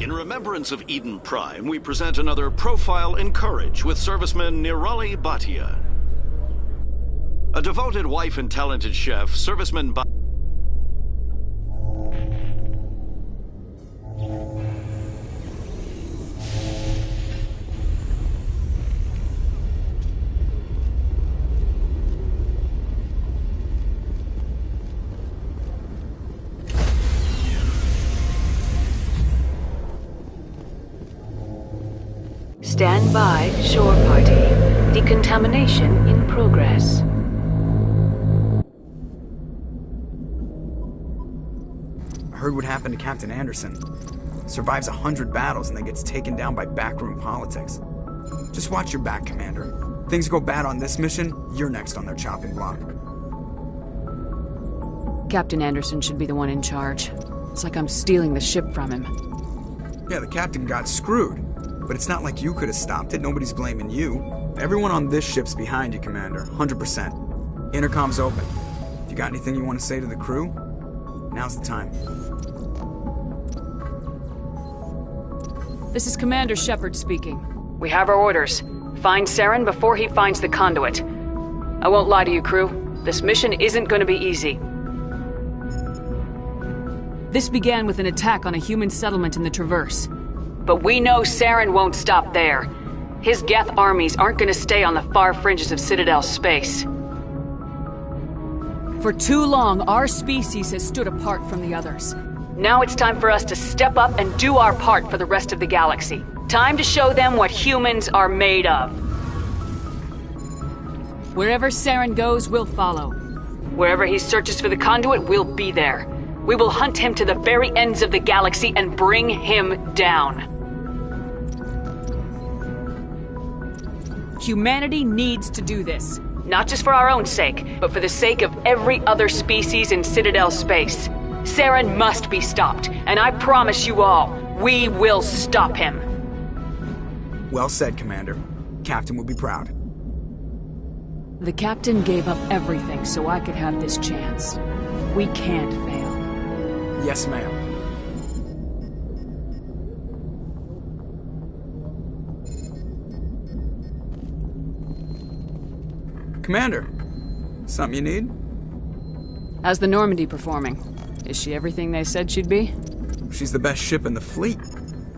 In remembrance of Eden Prime, we present another Profile in Courage with serviceman Nirali Bhatia. A devoted wife and talented chef, serviceman Bhatia Stand by, shore party. Decontamination in progress. I heard what happened to Captain Anderson. Survives 100 battles and then gets taken down by backroom politics. Just watch your back, Commander. Things go bad on this mission, you're next on their chopping block. Captain Anderson should be the one in charge. It's like I'm stealing the ship from him. Yeah, the captain got screwed. But it's not like you could have stopped it. Nobody's blaming you. Everyone on this ship's behind you, Commander. 100%. Intercom's open. If you got anything you want to say to the crew, now's the time. This is Commander Shepard speaking. We have our orders. Find Saren before he finds the conduit. I won't lie to you, crew. This mission isn't going to be easy. This began with an attack on a human settlement in the Traverse. But we know Saren won't stop there. His Geth armies aren't gonna stay on the far fringes of Citadel space. For too long, our species has stood apart from the others. Now it's time for us to step up and do our part for the rest of the galaxy. Time to show them what humans are made of. Wherever Saren goes, we'll follow. Wherever he searches for the conduit, we'll be there. We will hunt him to the very ends of the galaxy and bring him down. Humanity needs to do this. Not just for our own sake, but for the sake of every other species in Citadel space. Saren must be stopped, and I promise you all, we will stop him. Well said, Commander. Captain will be proud. The Captain gave up everything so I could have this chance. We can't fail. Yes, ma'am. Commander, something you need? How's the Normandy performing? Is she everything they said she'd be? She's the best ship in the fleet.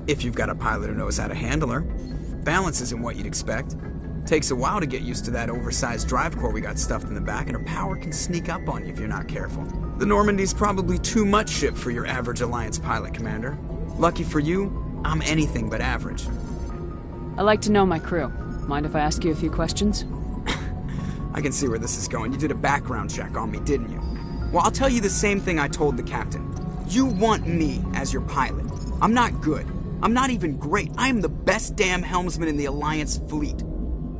If you've got a pilot who knows how to handle her. Balance isn't what you'd expect. Takes a while to get used to that oversized drive core we got stuffed in the back, and her power can sneak up on you if you're not careful. The Normandy's probably too much ship for your average Alliance pilot, Commander. Lucky for you, I'm anything but average. I like to know my crew. Mind if I ask you a few questions? I can see where this is going. You did a background check on me, didn't you? Well, I'll tell you the same thing I told the captain. You want me as your pilot. I'm not good. I'm not even great. I am the best damn helmsman in the Alliance fleet.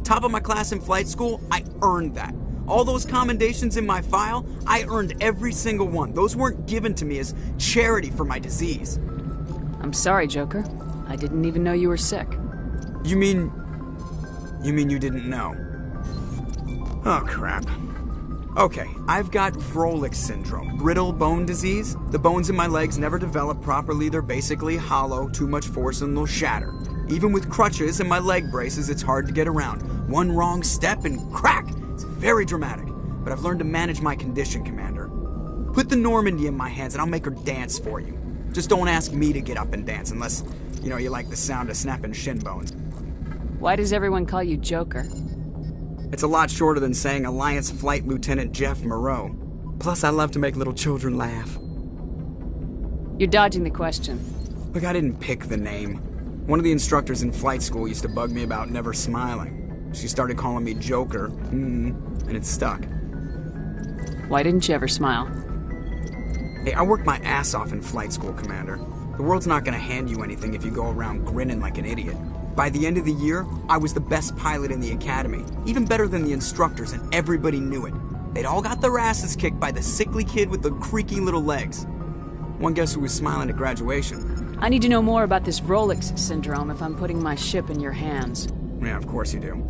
Top of my class in flight school, I earned that. All those commendations in my file, I earned every single one. Those weren't given to me as charity for my disease. I'm sorry, Joker. I didn't even know you were sick. You mean you didn't know? Oh, crap. Okay, I've got Vrolik syndrome, brittle bone disease. The bones in my legs never develop properly. They're basically hollow, too much force and they'll shatter. Even with crutches and my leg braces, it's hard to get around. One wrong step and crack! It's very dramatic. But I've learned to manage my condition, Commander. Put the Normandy in my hands and I'll make her dance for you. Just don't ask me to get up and dance unless, you like the sound of snapping shin bones. Why does everyone call you Joker? It's a lot shorter than saying Alliance Flight Lieutenant Jeff Moreau. Plus, I love to make little children laugh. You're dodging the question. Look, I didn't pick the name. One of the instructors in flight school used to bug me about never smiling. She started calling me Joker, and it stuck. Why didn't you ever smile? Hey, I worked my ass off in flight school, Commander. The world's not gonna hand you anything if you go around grinning like an idiot. By the end of the year, I was the best pilot in the academy, even better than the instructors, and everybody knew it. They'd all got their asses kicked by the sickly kid with the creaky little legs. One guess who was smiling at graduation? I need to know more about this Vrolik syndrome if I'm putting my ship in your hands. Yeah, of course you do.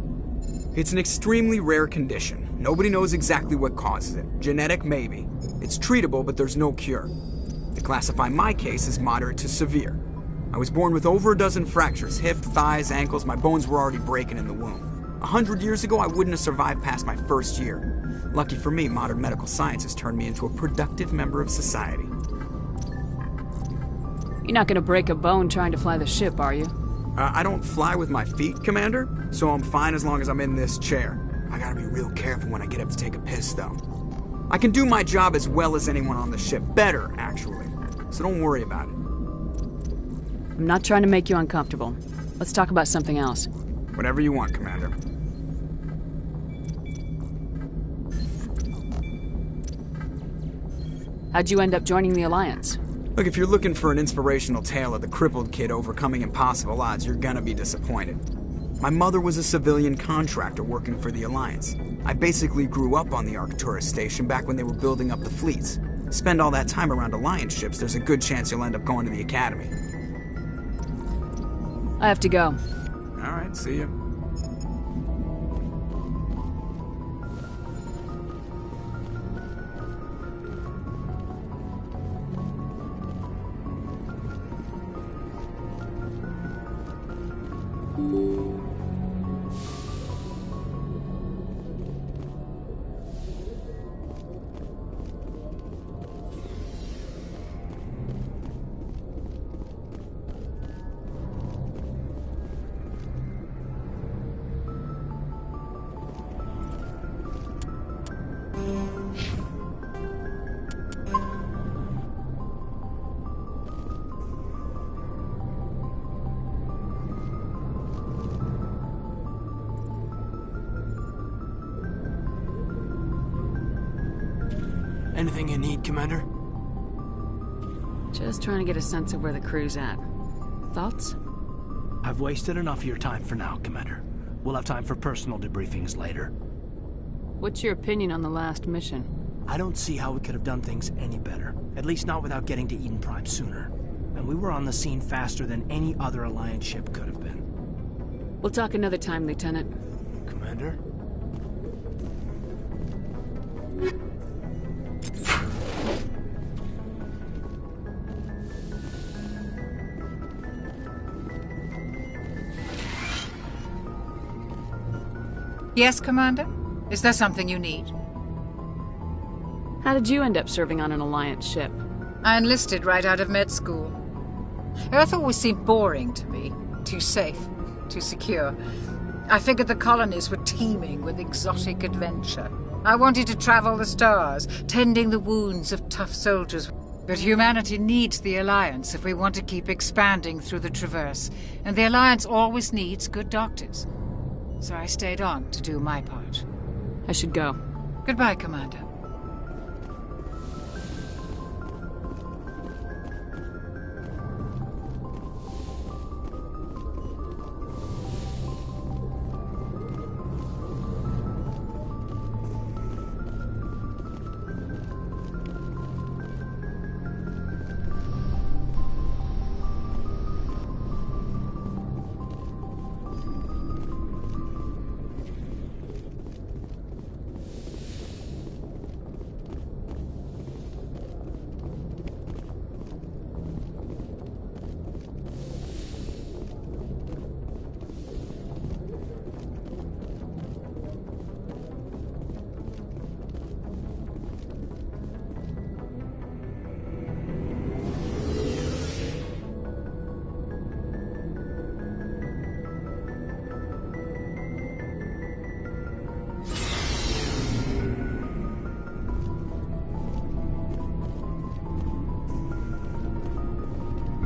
It's an extremely rare condition. Nobody knows exactly what causes it. Genetic, maybe. It's treatable, but there's no cure. They classify my case as moderate to severe. I was born with over a dozen fractures, hip, thighs, ankles. My bones were already breaking in the womb. 100 years ago, I wouldn't have survived past my first year. Lucky for me, modern medical science has turned me into a productive member of society. You're not gonna break a bone trying to fly the ship, are you? I don't fly with my feet, Commander, so I'm fine as long as I'm in this chair. I gotta be real careful when I get up to take a piss, though. I can do my job as well as anyone on the ship. Better, actually. So don't worry about it. I'm not trying to make you uncomfortable. Let's talk about something else. Whatever you want, Commander. How'd you end up joining the Alliance? Look, if you're looking for an inspirational tale of the crippled kid overcoming impossible odds, you're gonna be disappointed. My mother was a civilian contractor working for the Alliance. I basically grew up on the Arcturus station back when they were building up the fleets. Spend all that time around Alliance ships, there's a good chance you'll end up going to the Academy. I have to go. All right, see you. Commander? Just trying to get a sense of where the crew's at. Thoughts? I've wasted enough of your time for now, Commander. We'll have time for personal debriefings later. What's your opinion on the last mission? I don't see how we could have done things any better. At least not without getting to Eden Prime sooner. And we were on the scene faster than any other Alliance ship could have been. We'll talk another time, Lieutenant. Commander? Yes, Commander? Is there something you need? How did you end up serving on an Alliance ship? I enlisted right out of med school. Earth always seemed boring to me. Too safe, too secure. I figured the colonies were teeming with exotic adventure. I wanted to travel the stars, tending the wounds of tough soldiers. But humanity needs the Alliance if we want to keep expanding through the Traverse. And the Alliance always needs good doctors. So I stayed on to do my part. I should go. Goodbye, Commander.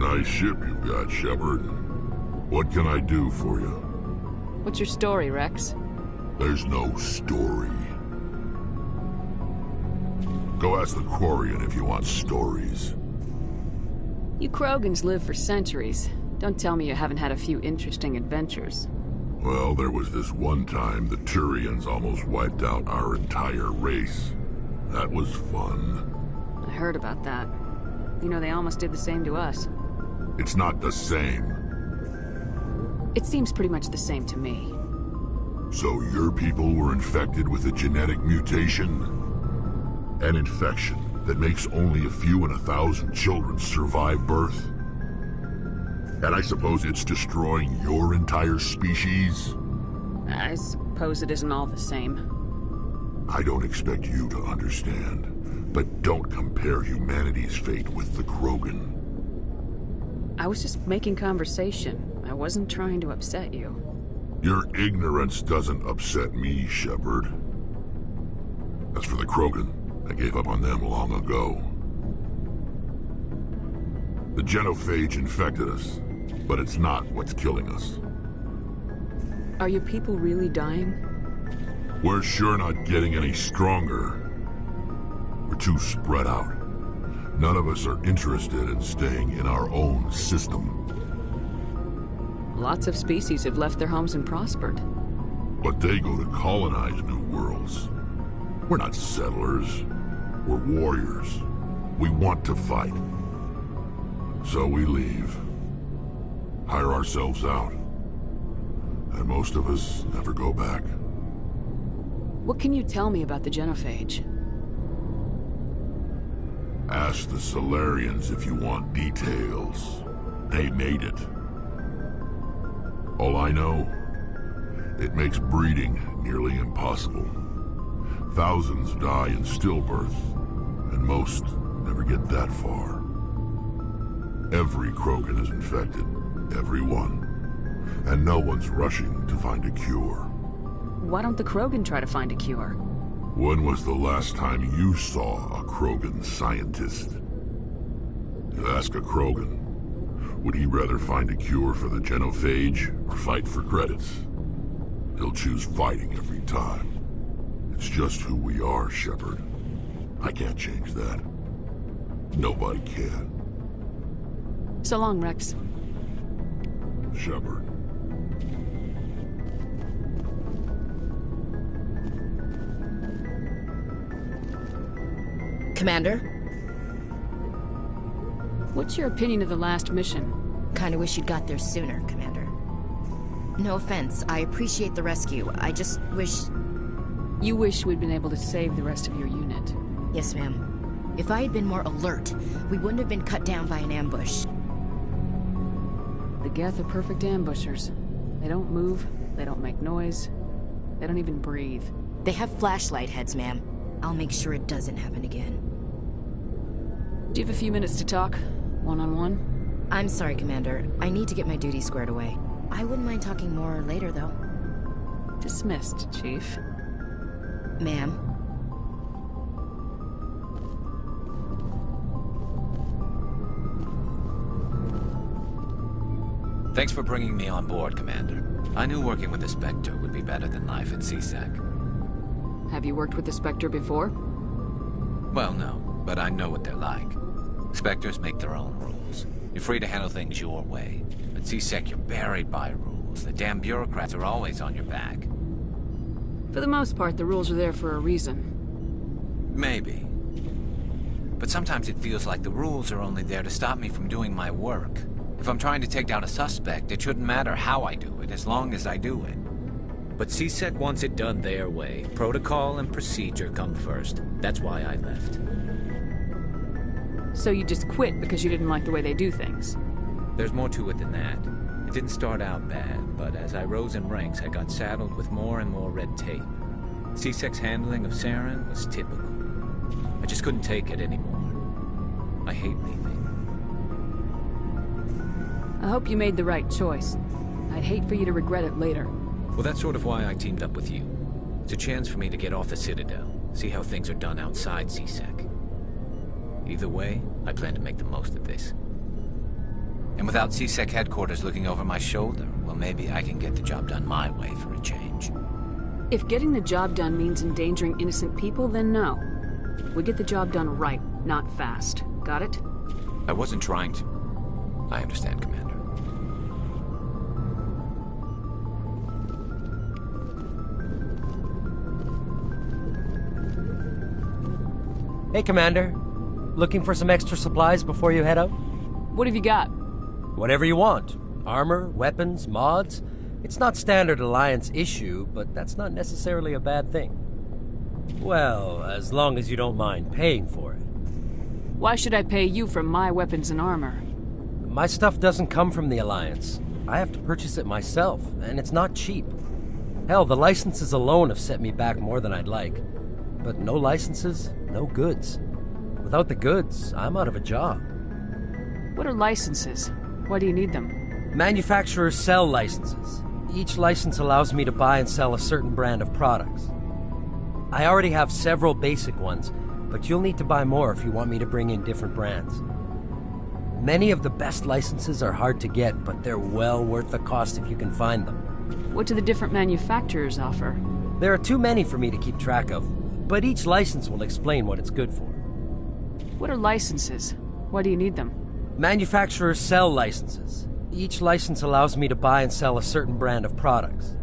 Nice ship you got, Shepard. What can I do for you? What's your story, Rex? There's no story. Go ask the Quarian if you want stories. You Krogans live for centuries. Don't tell me you haven't had a few interesting adventures. Well, there was this one time the Turians almost wiped out our entire race. That was fun. I heard about that. You know, they almost did the same to us. It's not the same. It seems pretty much the same to me. So your people were infected with a genetic mutation? An infection that makes only a few in 1,000 children survive birth? And I suppose it's destroying your entire species? I suppose it isn't all the same. I don't expect you to understand, but don't compare humanity's fate with the Krogan. I was just making conversation. I wasn't trying to upset you. Your ignorance doesn't upset me, Shepard. As for the Krogan, I gave up on them long ago. The genophage infected us, but it's not what's killing us. Are your people really dying? We're sure not getting any stronger. We're too spread out. None of us are interested in staying in our own system. Lots of species have left their homes and prospered. But they go to colonize new worlds. We're not settlers. We're warriors. We want to fight. So we leave. Hire ourselves out. And most of us never go back. What can you tell me about the genophage? Ask the Solarians if you want details. They made it. All I know, it makes breeding nearly impossible. Thousands die in stillbirth, and most never get that far. Every Krogan is infected, every one. And no one's rushing to find a cure. Why don't the Krogan try to find a cure? When was the last time you saw a Krogan scientist? You ask a Krogan, would he rather find a cure for the genophage or fight for credits? He'll choose fighting every time. It's just who we are, Shepard. I can't change that. Nobody can. So long, Rex. Shepard. Commander? What's your opinion of the last mission? Kinda wish you'd got there sooner, Commander. No offense, I appreciate the rescue. I just wish... You wish we'd been able to save the rest of your unit. Yes, ma'am. If I had been more alert, we wouldn't have been cut down by an ambush. The Geth are perfect ambushers. They don't move, they don't make noise, they don't even breathe. They have flashlight heads, ma'am. I'll make sure it doesn't happen again. Do you have a few minutes to talk? One-on-one? I'm sorry, Commander. I need to get my duties squared away. I wouldn't mind talking more later, though. Dismissed, Chief. Ma'am? Thanks for bringing me on board, Commander. I knew working with the Spectre would be better than life at CSEC. Have you worked with the Spectre before? Well, no, but I know what they're like. Spectres make their own rules. You're free to handle things your way. At CSEC, you're buried by rules. The damn bureaucrats are always on your back. For the most part, the rules are there for a reason. Maybe. But sometimes it feels like the rules are only there to stop me from doing my work. If I'm trying to take down a suspect, it shouldn't matter how I do it, as long as I do it. But CSEC wants it done their way. Protocol and procedure come first. That's why I left. So you just quit because you didn't like the way they do things? There's more to it than that. It didn't start out bad, but as I rose in ranks, I got saddled with more and more red tape. CSEC's handling of Saren was typical. I just couldn't take it anymore. I hate leaving. I hope you made the right choice. I'd hate for you to regret it later. Well, that's sort of why I teamed up with you. It's a chance for me to get off the Citadel, see how things are done outside CSEC. Either way, I plan to make the most of this. And without CSEC headquarters looking over my shoulder, well, maybe I can get the job done my way for a change. If getting the job done means endangering innocent people, then no. We get the job done right, not fast. Got it? I wasn't trying to. I understand, Commander. Hey, Commander. Looking for some extra supplies before you head out? What have you got? Whatever you want. Armor, weapons, mods. It's not standard Alliance issue, but that's not necessarily a bad thing. Well, as long as you don't mind paying for it. Why should I pay you for my weapons and armor? My stuff doesn't come from the Alliance. I have to purchase it myself, and it's not cheap. Hell, the licenses alone have set me back more than I'd like. But no licenses, no goods. Without the goods, I'm out of a job. What are licenses? Why do you need them? Manufacturers sell licenses. Each license allows me to buy and sell a certain brand of products. I already have several basic ones, but you'll need to buy more if you want me to bring in different brands. Many of the best licenses are hard to get, but they're well worth the cost if you can find them. What do the different manufacturers offer? There are too many for me to keep track of, but each license will explain what it's good for. What are licenses? Why do you need them? Manufacturers sell licenses. Each license allows me to buy and sell a certain brand of products.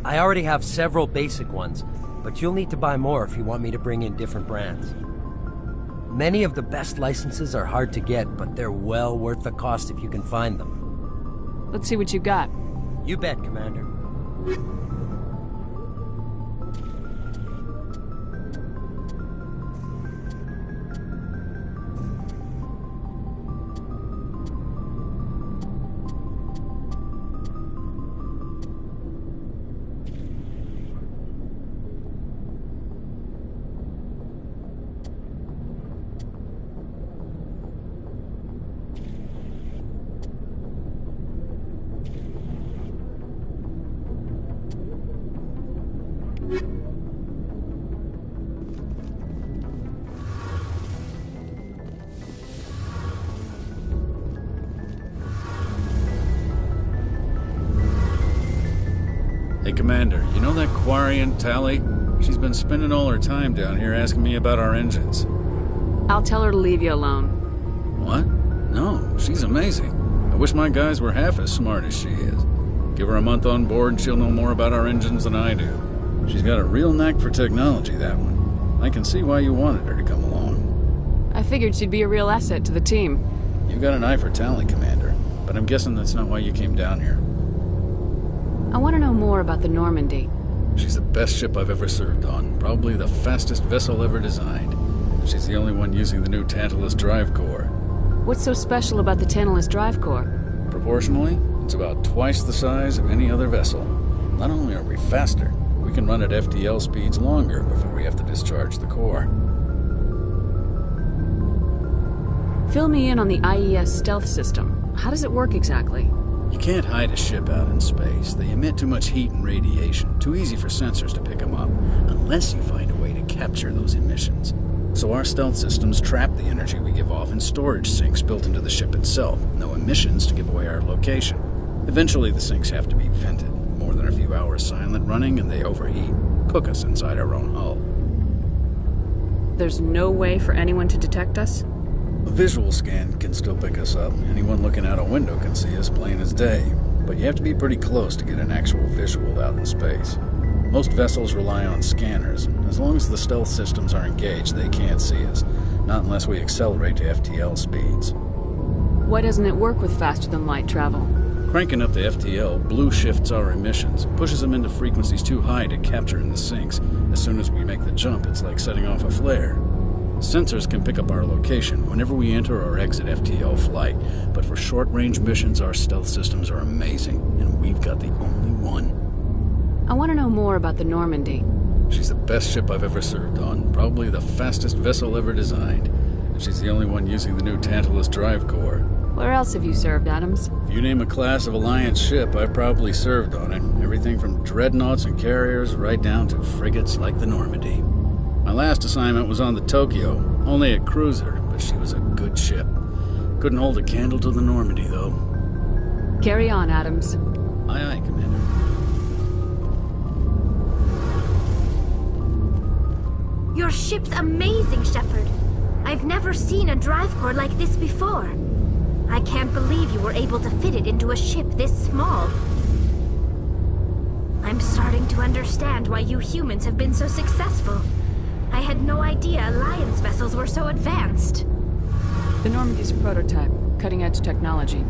I already have several basic ones, but you'll need to buy more if you want me to bring in different brands. Many of the best licenses are hard to get, but they're well worth the cost if you can find them. Let's see what you got. You bet, Commander. Hey, Commander, you know that Quarian, Tally? She's been spending all her time down here asking me about our engines. I'll tell her to leave you alone. What? No, she's amazing. I wish my guys were half as smart as she is. Give her a month on board and she'll know more about our engines than I do. She's got a real knack for technology, that one. I can see why you wanted her to come along. I figured she'd be a real asset to the team. You got an eye for talent, Commander, but I'm guessing that's not why you came down here. I want to know more about the Normandy. She's the best ship I've ever served on, probably the fastest vessel ever designed. She's the only one using the new Tantalus drive core. What's so special about the Tantalus drive core? Proportionally, it's about twice the size of any other vessel. Not only are we faster, we can run at FTL speeds longer before we have to discharge the core. Fill me in on the IES stealth system. How does it work exactly? You can't hide a ship out in space. They emit too much heat and radiation. Too easy for sensors to pick them up, unless you find a way to capture those emissions. So our stealth systems trap the energy we give off in storage sinks built into the ship itself. No emissions to give away our location. Eventually the sinks have to be vented. More than a few hours silent running and they overheat. Cook us inside our own hull. There's no way for anyone to detect us? A visual scan can still pick us up. Anyone looking out a window can see us plain as day. But you have to be pretty close to get an actual visual out in space. Most vessels rely on scanners. As long as the stealth systems are engaged, they can't see us. Not unless we accelerate to FTL speeds. Why doesn't it work with faster-than-light travel? Cranking up the FTL blue shifts our emissions, pushes them into frequencies too high to capture in the sinks. As soon as we make the jump, it's like setting off a flare. Sensors can pick up our location whenever we enter or exit FTL flight, but for short-range missions, our stealth systems are amazing, and we've got the only one. I want to know more about the Normandy. She's the best ship I've ever served on, probably the fastest vessel ever designed. And she's the only one using the new Tantalus drive core. Where else have you served, Adams? If you name a class of Alliance ship, I've probably served on it. Everything from dreadnoughts and carriers right down to frigates like the Normandy. My last assignment was on the Tokyo, only a cruiser, but she was a good ship. Couldn't hold a candle to the Normandy, though. Carry on, Adams. Aye, aye, Commander. Your ship's amazing, Shepard. I've never seen a drive core like this before. I can't believe you were able to fit it into a ship this small. I'm starting to understand why you humans have been so successful. I had no idea Alliance vessels were so advanced. The Normandy's a prototype, cutting-edge technology.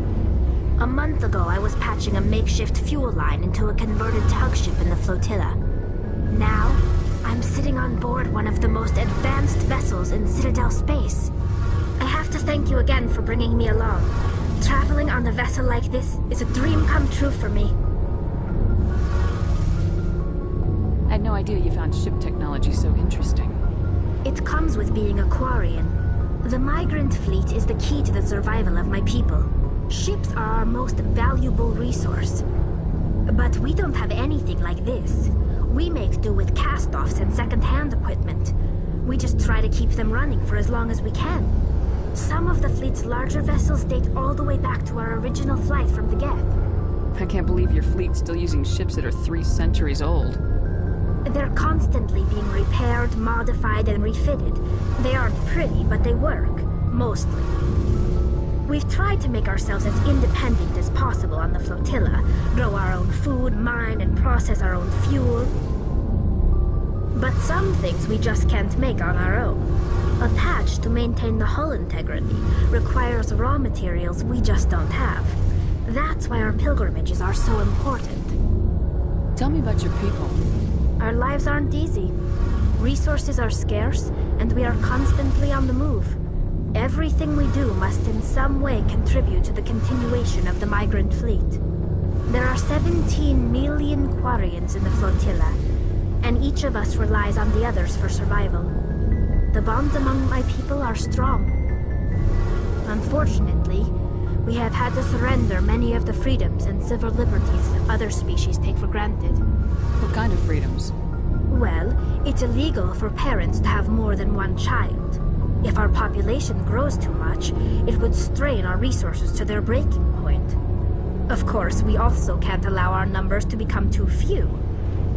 A month ago, I was patching a makeshift fuel line into a converted tug ship in the flotilla. Now, I'm sitting on board one of the most advanced vessels in Citadel space. I have to thank you again for bringing me along. Traveling on a vessel like this is a dream come true for me. I had no idea you found ship technology so interesting. It comes with being a Quarian. The migrant fleet is the key to the survival of my people. Ships are our most valuable resource. But we don't have anything like this. We make do with cast-offs and second-hand equipment. We just try to keep them running for as long as we can. Some of the fleet's larger vessels date all the way back to our original flight from the Geth. I can't believe your fleet's still using ships that are 3 centuries old. They're constantly being repaired, modified, and refitted. They aren't pretty, but they work. Mostly. We've tried to make ourselves as independent as possible on the flotilla. Grow our own food, mine, and process our own fuel. But some things we just can't make on our own. A patch to maintain the hull integrity requires raw materials we just don't have. That's why our pilgrimages are so important. Tell me about your people. Our lives aren't easy. Resources are scarce, and we are constantly on the move. Everything we do must in some way contribute to the continuation of the migrant fleet. There are 17 million Quarians in the flotilla, and each of us relies on the others for survival. The bonds among my people are strong. Unfortunately, we have had to surrender many of the freedoms and civil liberties other species take for granted. What kind of freedoms? Well, it's illegal for parents to have more than one child. If our population grows too much, it would strain our resources to their breaking point. Of course, we also can't allow our numbers to become too few.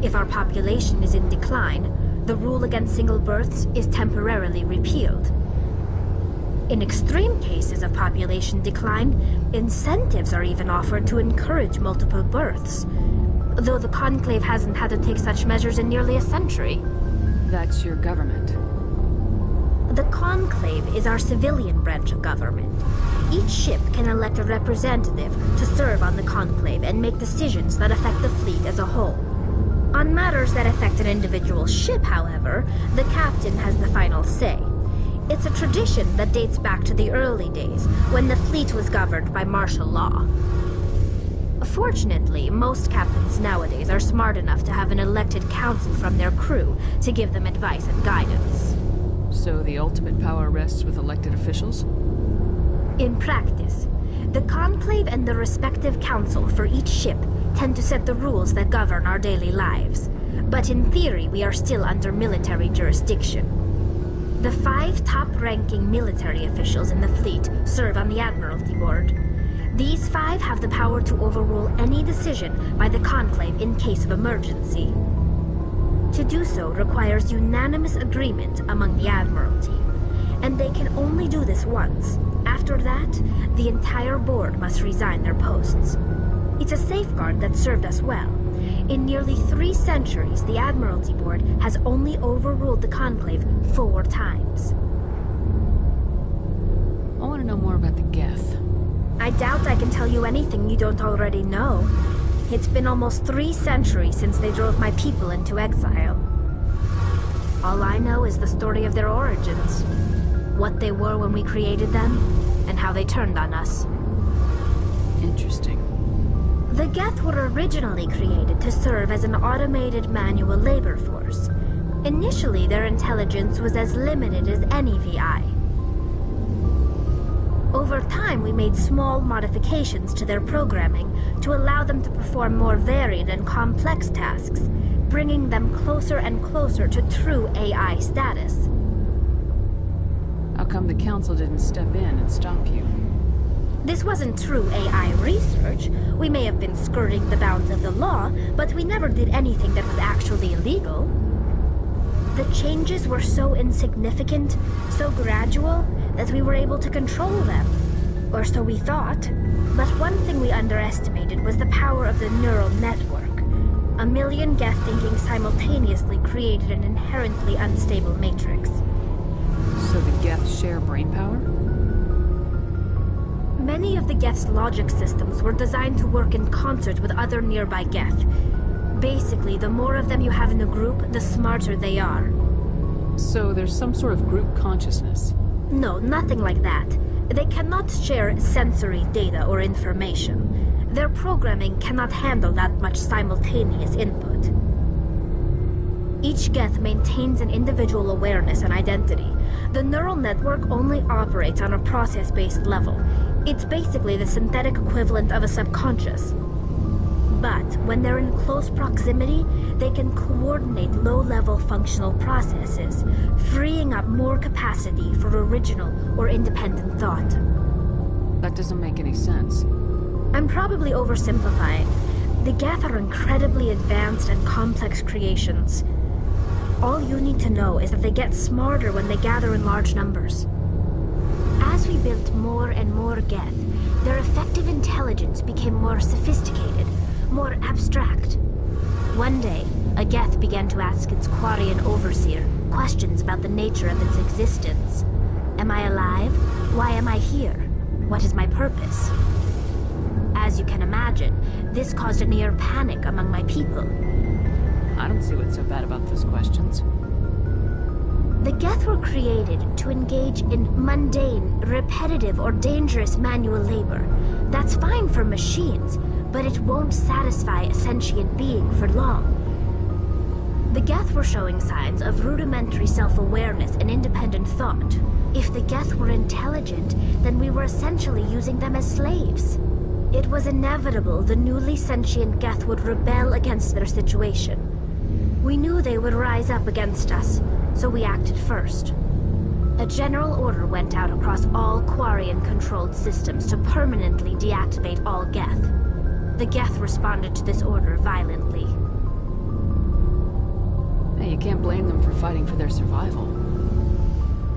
If our population is in decline, the rule against single births is temporarily repealed. In extreme cases of population decline, incentives are even offered to encourage multiple births. Though the Conclave hasn't had to take such measures in nearly a century. That's your government. The Conclave is our civilian branch of government. Each ship can elect a representative to serve on the Conclave and make decisions that affect the fleet as a whole. On matters that affect an individual ship, however, the captain has the final say. It's a tradition that dates back to the early days, when the fleet was governed by martial law. Fortunately, most captains nowadays are smart enough to have an elected council from their crew to give them advice and guidance. So the ultimate power rests with elected officials? In practice, the Conclave and the respective council for each ship tend to set the rules that govern our daily lives. But in theory, we are still under military jurisdiction. The 5 top-ranking military officials in the fleet serve on the Admiralty Board. These 5 have the power to overrule any decision by the Conclave in case of emergency. To do so requires unanimous agreement among the Admiralty, and they can only do this once. After that, the entire board must resign their posts. It's a safeguard that served us well. In nearly 3 centuries, the Admiralty Board has only overruled the Conclave 4 times. I want to know more about the Geth. I doubt I can tell you anything you don't already know. It's been almost 3 centuries since they drove my people into exile. All I know is the story of their origins. What they were when we created them, and how they turned on us. Interesting. The Geth were originally created to serve as an automated manual labor force. Initially, their intelligence was as limited as any VI. Over time, we made small modifications to their programming to allow them to perform more varied and complex tasks, bringing them closer and closer to true AI status. How come the Council didn't step in and stop you? This wasn't true AI research. We may have been skirting the bounds of the law, but we never did anything that was actually illegal. The changes were so insignificant, so gradual, that we were able to control them. Or so we thought. But one thing we underestimated was the power of the neural network. A million Geth thinking simultaneously created an inherently unstable matrix. So the Geth share brainpower? Many of the Geth's logic systems were designed to work in concert with other nearby Geth. Basically, the more of them you have in a group, the smarter they are. So there's some sort of group consciousness? No, nothing like that. They cannot share sensory data or information. Their programming cannot handle that much simultaneous input. Each Geth maintains an individual awareness and identity. The neural network only operates on a process-based level. It's basically the synthetic equivalent of a subconscious. But when they're in close proximity, they can coordinate low-level functional processes, freeing up more capacity for original or independent thought. That doesn't make any sense. I'm probably oversimplifying. The Geth are incredibly advanced and complex creations. All you need to know is that they get smarter when they gather in large numbers. As we built more and more Geth, their effective intelligence became more sophisticated, more abstract. One day, a Geth began to ask its Quarian overseer questions about the nature of its existence. Am I alive? Why am I here? What is my purpose? As you can imagine, this caused a near panic among my people. I don't see what's so bad about those questions. The Geth were created to engage in mundane, repetitive, or dangerous manual labor. That's fine for machines, but it won't satisfy a sentient being for long. The Geth were showing signs of rudimentary self-awareness and independent thought. If the Geth were intelligent, then we were essentially using them as slaves. It was inevitable the newly sentient Geth would rebel against their situation. We knew they would rise up against us, so we acted first. A general order went out across all Quarian-controlled systems to permanently deactivate all Geth. The Geth responded to this order violently. Hey, you can't blame them for fighting for their survival.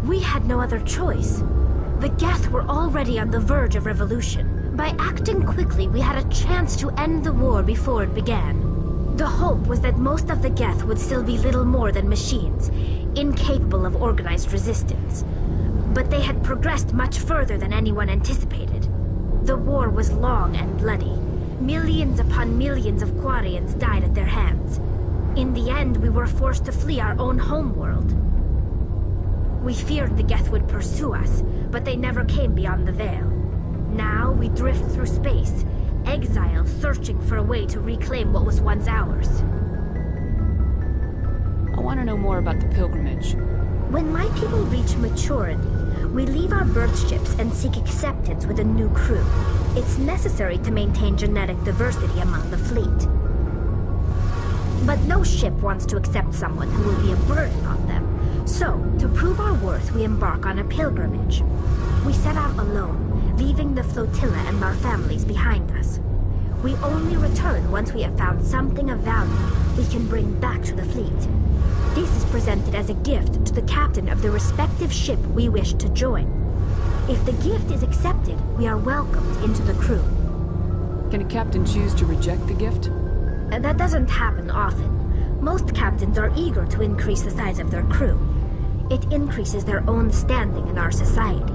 We had no other choice. The Geth were already on the verge of revolution. By acting quickly, we had a chance to end the war before it began. The hope was that most of the Geth would still be little more than machines, incapable of organized resistance. But they had progressed much further than anyone anticipated. The war was long and bloody. Millions upon millions of Quarians died at their hands. In the end, we were forced to flee our own homeworld. We feared the Geth would pursue us, but they never came beyond the Veil. Now we drift through space, exile searching for a way to reclaim what was once ours. I want to know more about the pilgrimage. When my people reach maturity, we leave our birth ships and seek acceptance with a new crew. It's necessary to maintain genetic diversity among the fleet. But no ship wants to accept someone who will be a burden on them. So, to prove our worth, we embark on a pilgrimage. We set out alone, leaving the flotilla and our families behind us. We only return once we have found something of value we can bring back to the fleet. This is presented as a gift to the captain of the respective ship we wish to join. If the gift is accepted, we are welcomed into the crew. Can a captain choose to reject the gift? That doesn't happen often. Most captains are eager to increase the size of their crew. It increases their own standing in our society.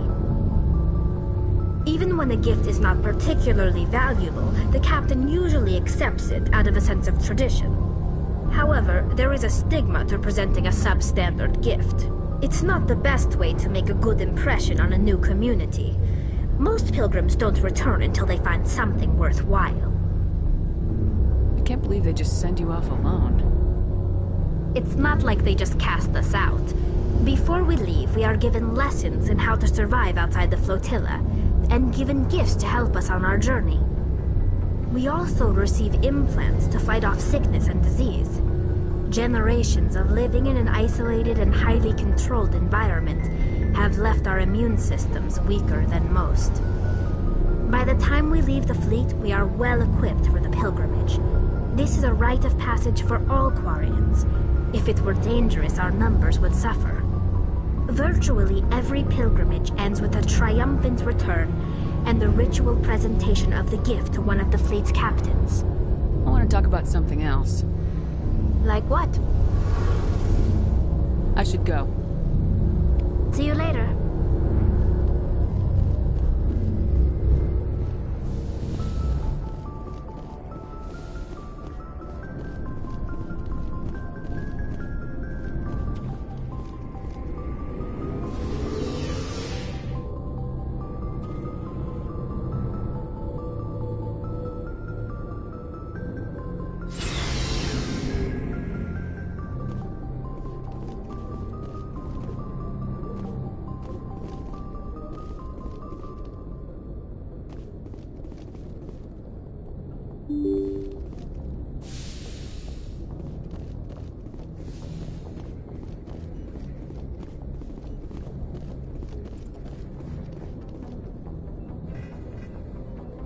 Even when a gift is not particularly valuable, the captain usually accepts it out of a sense of tradition. However, there is a stigma to presenting a substandard gift. It's not the best way to make a good impression on a new community. Most pilgrims don't return until they find something worthwhile. I can't believe they just send you off alone. It's not like they just cast us out. Before we leave, we are given lessons in how to survive outside the flotilla, and given gifts to help us on our journey. We also receive implants to fight off sickness and disease. Generations of living in an isolated and highly controlled environment have left our immune systems weaker than most. By the time we leave the fleet, we are well equipped for the pilgrimage. This is a rite of passage for all Quarians. If it were dangerous, our numbers would suffer. Virtually every pilgrimage ends with a triumphant return and the ritual presentation of the gift to one of the fleet's captains. I want to talk about something else. Like what? I should go. See you later.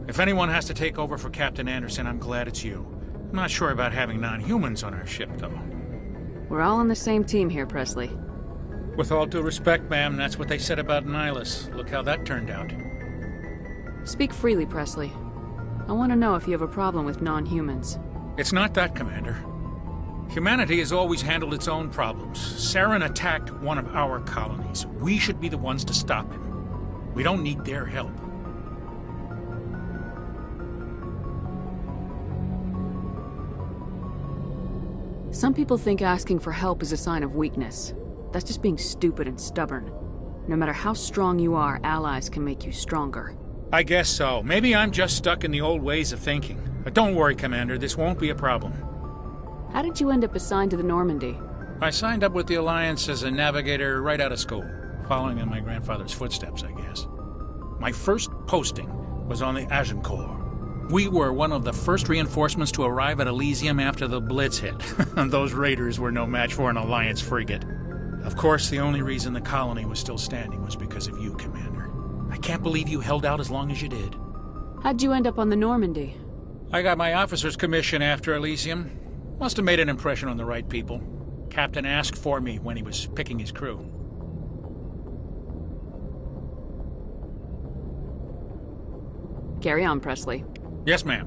If anyone has to take over for Captain Anderson, I'm glad it's you. I'm not sure about having non-humans on our ship, though. We're all on the same team here, Presley. With all due respect, ma'am, that's what they said about Nihilus. Look how that turned out. Speak freely, Presley. I want to know if you have a problem with non-humans. It's not that, Commander. Humanity has always handled its own problems. Saren attacked one of our colonies. We should be the ones to stop him. We don't need their help. Some people think asking for help is a sign of weakness. That's just being stupid and stubborn. No matter how strong you are, allies can make you stronger. I guess so. Maybe I'm just stuck in the old ways of thinking. But don't worry, Commander, this won't be a problem. How did you end up assigned to the Normandy? I signed up with the Alliance as a navigator right out of school, following in my grandfather's footsteps, I guess. My first posting was on the Agincourt. We were one of the first reinforcements to arrive at Elysium after the Blitz hit. Those raiders were no match for an Alliance frigate. Of course, the only reason the colony was still standing was because of you, Commander. I can't believe you held out as long as you did. How'd you end up on the Normandy? I got my officer's commission after Elysium. Must have made an impression on the right people. Captain asked for me when he was picking his crew. Carry on, Presley. Yes, ma'am.